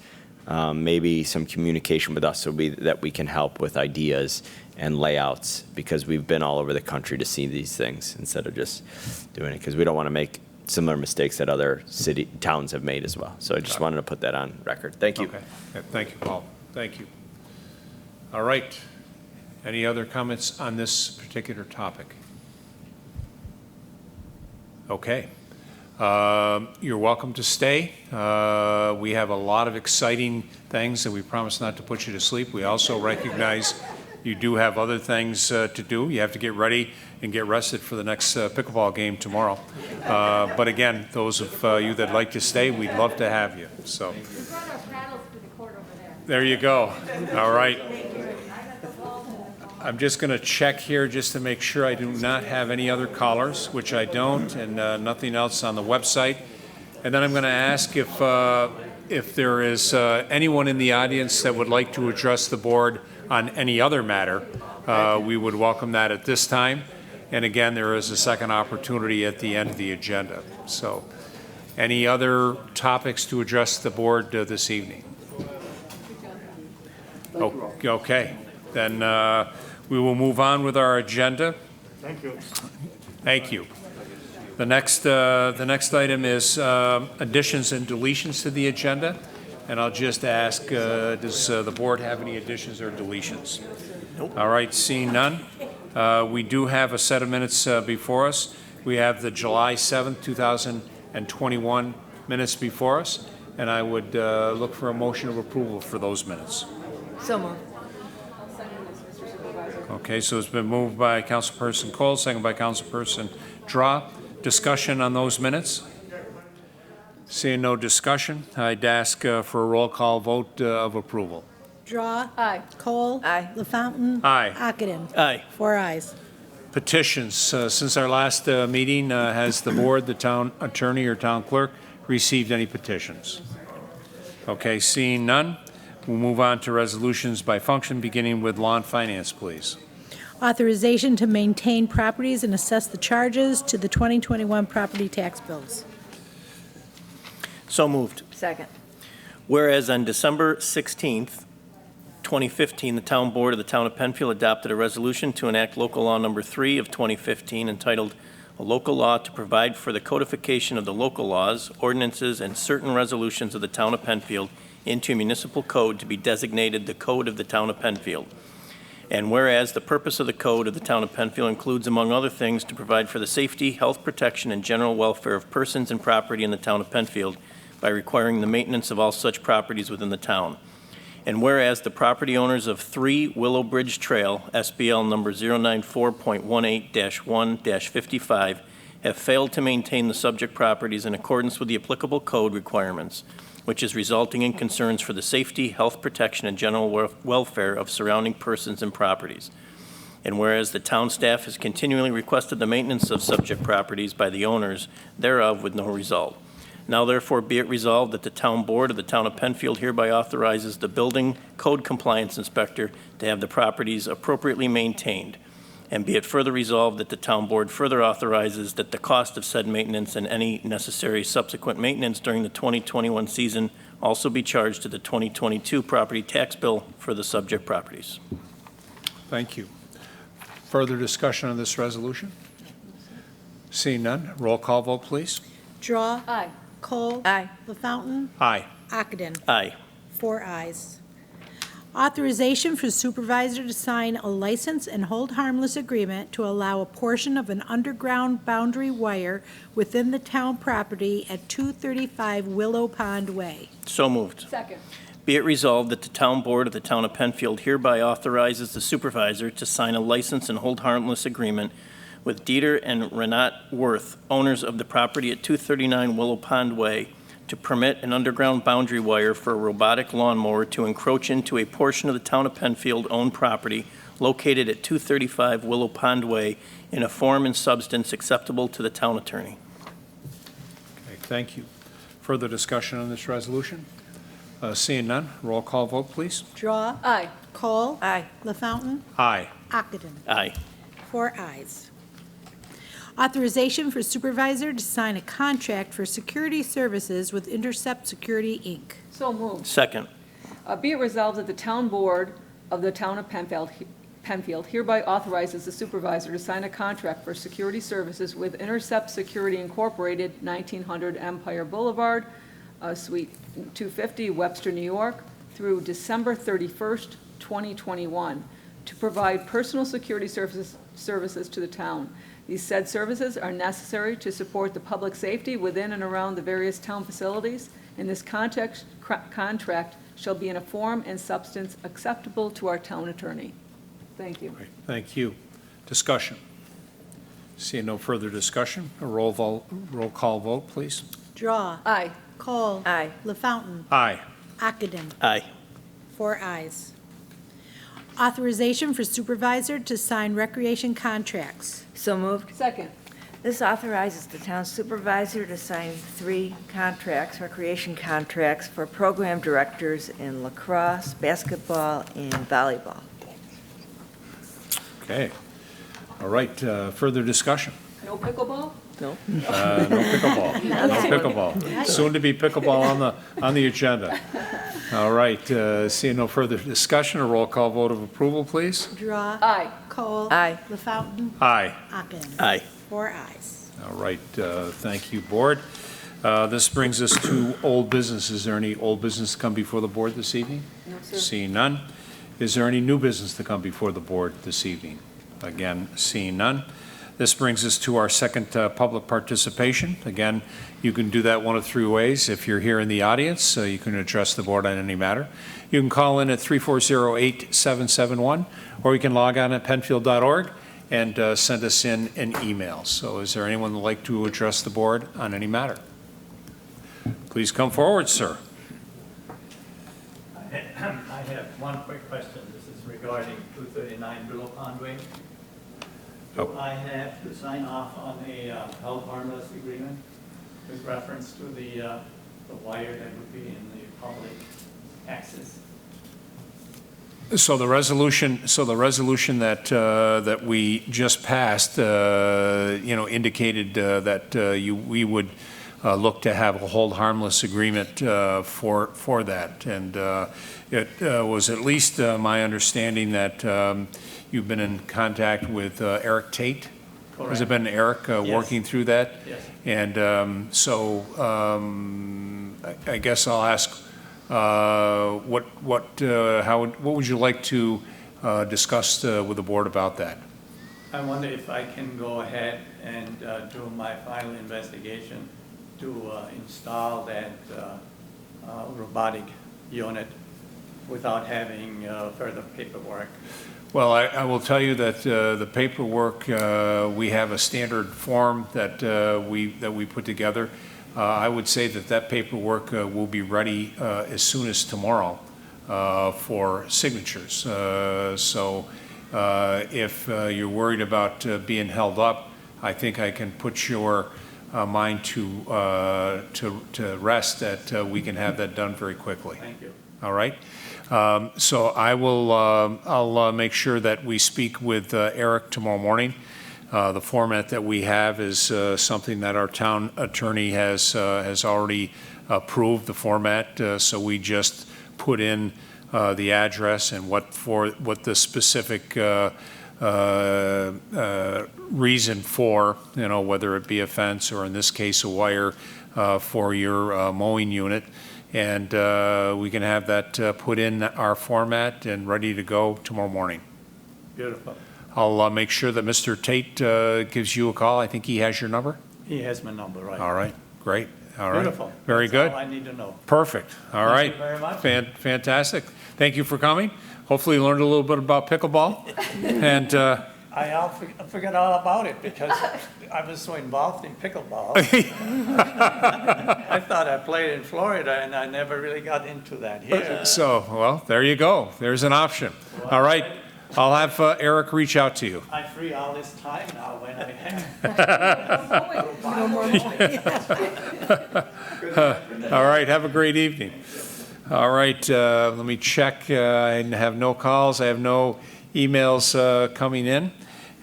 S15: maybe some communication with us so that we can help with ideas and layouts, because we've been all over the country to see these things instead of just doing it, because we don't want to make similar mistakes that other towns have made as well. So I just wanted to put that on record. Thank you.
S8: Okay. Yeah, thank you, Paul. Thank you. All right. Any other comments on this particular topic? Okay. You're welcome to stay. We have a lot of exciting things, and we promise not to put you to sleep. We also recognize you do have other things to do. You have to get ready and get rested for the next pickleball game tomorrow. But again, those of you that like to stay, we'd love to have you. So there you go. All right.
S3: I'm just going to check here just to make sure I do not have any other callers, which I don't, and nothing else on the website. And then I'm going to ask if there is anyone in the audience that would like to address the board on any other matter. We would welcome that at this time. And again, there is a second opportunity at the end of the agenda. So, any other topics to address the board this evening? Oh, okay. Then we will move on with our agenda.
S1: Thank you.
S3: Thank you. The next item is additions and deletions to the agenda. And I'll just ask, does the board have any additions or deletions? Nope. All right, seeing none. We do have a set of minutes before us. We have the July 7th, 2021 minutes before us, and I would look for a motion of approval for those minutes.
S20: So moved.
S3: Okay, so it's been moved by Councilperson Cole, second by Councilperson Draw. Discussion on those minutes? Seeing no discussion, I'd ask for a roll call vote of approval.
S2: Draw. Aye. Cole.
S20: Aye.
S2: LaFountain.
S3: Aye.
S2: Ockenden.
S6: Aye.
S2: 4 ayes.
S3: Petitions. Since our last meeting, has the board, the town attorney, or town clerk received any petitions? Okay, seeing none, we'll move on to resolutions by function, beginning with law and finance, please.
S2: Authorization to maintain properties and assess the charges to the 2021 property tax bills.
S6: So moved.
S20: Second.
S6: Whereas on December 16th, 2015, the Town Board of the Town of Penfield adopted a resolution to enact Local Law Number 3 of 2015 entitled "A Local Law to Provide for the Codification of the Local Laws, Ordinances, and Certain Resolutions of the Town of Penfield into a Municipal Code to be designated the Code of the Town of Penfield." And whereas the purpose of the Code of the Town of Penfield includes, among other things, to provide for the safety, health protection, and general welfare of persons and property in the Town of Penfield by requiring the maintenance of all such properties within the town. And whereas the property owners of 3 Willow Bridge Trail, SBL number 094.18-1-55, have failed to maintain the subject properties in accordance with the applicable code requirements, which is resulting in concerns for the safety, health protection, and general welfare of surrounding persons and properties. And whereas the town staff has continually requested the maintenance of subject properties by the owners thereof with no result. Now therefore be it resolved that the Town Board of the Town of Penfield hereby authorizes the Building Code Compliance Inspector to have the properties appropriately maintained. And be it further resolved that the Town Board further authorizes that the cost of said maintenance and any necessary subsequent maintenance during the 2021 season also be charged to the 2022 property tax bill for the subject properties.
S3: Thank you. Further discussion on this resolution? Seeing none, roll call vote, please.
S2: Draw. Aye. Cole.
S20: Aye.
S2: LaFountain.
S3: Aye.
S2: Ockenden.
S6: Aye.
S2: 4 ayes. Authorization for supervisor to sign a license and hold harmless agreement to allow a portion of an underground boundary wire within the town property at 235 Willow Pond Way.
S6: So moved.
S22: Second.
S6: Be it resolved that the Town Board of the Town of Penfield hereby authorizes the supervisor to sign a license and hold harmless agreement with Dieter and Renat Worth, owners of the property at 239 Willow Pond Way, to permit an underground boundary wire for a robotic lawnmower to encroach into a portion of the Town of Penfield-owned property located at 235 Willow Pond Way in a form and substance acceptable to the town attorney.
S3: Okay, thank you. Further discussion on this resolution? Seeing none, roll call vote, please.
S2: Draw.
S22: Aye.
S2: Cole.
S20: Aye.
S2: LaFountain.
S3: Aye.
S2: Ockenden.
S6: Aye.
S2: 4 ayes. Authorization for supervisor to sign a contract for security services with Intercept Security, Inc.
S7: So moved.
S6: Second.
S7: Be it resolved that the Town Board of the Town of Penfield hereby authorizes the supervisor to sign a contract for security services with Intercept Security Incorporated, 1900 Empire Boulevard, Suite 250, Webster, New York, through December 31st, 2021, to provide personal security services to the town. These said services are necessary to support the public safety within and around the various town facilities, and this contract shall be in a form and substance acceptable to our town attorney. Thank you.
S3: Great, thank you. Discussion? Seeing no further discussion, a roll call vote, please.
S2: Draw.
S7: Aye.
S2: Cole.
S20: Aye.
S2: LaFountain.
S3: Aye.
S2: Ockenden.
S6: Aye.
S2: 4 ayes. Authorization for supervisor to sign recreation contracts.
S9: So moved.
S7: Second.
S9: This authorizes the town supervisor to sign 3 contracts, recreation contracts, for program directors in lacrosse, basketball, and volleyball.
S3: Okay. All right, further discussion?
S7: No pickleball?
S9: No.
S3: No pickleball. No pickleball. Soon to be pickleball on the agenda. All right, seeing no further discussion, a roll call vote of approval, please.
S2: Draw.
S7: Aye.
S2: Cole.
S9: Aye.
S2: LaFountain.
S3: Aye.
S2: Ocken.
S20: Aye.
S2: 4 ayes.
S3: All right, thank you, board. This brings us to old business. Is there any old business to come before the board this evening?
S7: No, sir.
S3: Seeing none. Is there any new business to come before the board this evening? Again, seeing none. This brings us to our second public participation. Again, you can do that one of 3 ways. If you're here in the audience, you can address the board on any matter. You can call in at 340-8771, or you can log on at penfield.org and send us in an email. So is there anyone who'd like to address the board on any matter? Please come forward, sir.
S10: I have one quick question. This is regarding 239 Willow Conway. Do I have to sign off on a held harmless agreement with reference to the wire that would be in the public access?
S3: So the resolution that that we just passed, indicated that we would look to have a hold harmless agreement for that, and it was at least my understanding that you've been in contact with Eric Tate.
S10: Correct.
S3: Has it been Eric
S10: Yes.
S3: working through that?
S10: Yes.
S3: And I guess I'll ask. What would you like to discuss with the board about that?
S10: I wonder if I can go ahead and do my final investigation to install that robotic unit without having further paperwork.
S3: Well, I will tell you that the paperwork, we have a standard form that we put together. I would say that paperwork will be ready as soon as tomorrow for signatures. So if you're worried about being held up, I think I can put your mind to rest that we can have that done very quickly.
S10: Thank you.
S3: All right. So I'll make sure that we speak with Eric tomorrow morning. The format that we have is something that our town attorney has already approved, the format. So we just put in the address and what the specific reason for, whether it be a fence or in this case a wire for your mowing unit. And we can have that put in our format and ready to go tomorrow morning.
S10: Beautiful.
S3: I'll make sure that Mr. Tate gives you a call. I think he has your number.
S10: He has my number, right?
S3: All right, great. All right.
S10: Beautiful.
S3: Very
S10: That's
S3: good.
S10: all I need to know.
S3: Perfect. All right.
S10: Thank you very much.
S3: Fantastic. Thank you for coming. Hopefully you learned a little bit about pickleball. And
S10: I forgot all about it because I was so involved in pickleball. I thought I played in Florida and I never really got into that here.
S3: so, well, there you go. There's an option. All right. I'll have Eric reach out to you.
S10: I'm free all this time now when I have.
S3: All right. Have a great evening. All right. Let me check. I have no calls. I have no emails coming in,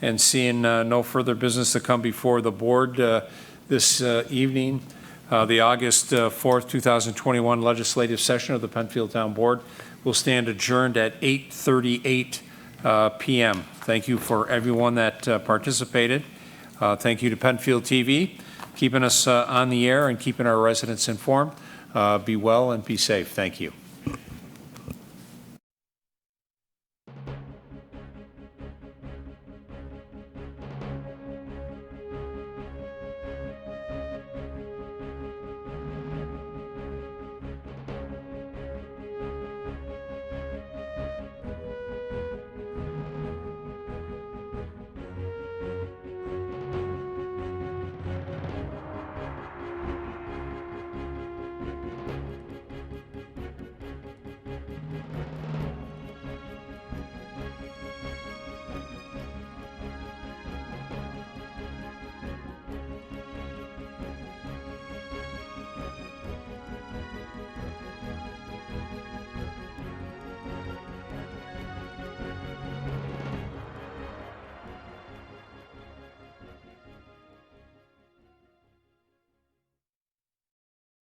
S3: and seeing no further business to come before the board this evening. The August 4th, 2021 legislative session of the Penfield Town Board will stand adjourned at 8:38 p.m. Thank you for everyone that participated. Thank you to Penfield TV, keeping us on the air and keeping our residents informed. Be well and be safe. Thank you.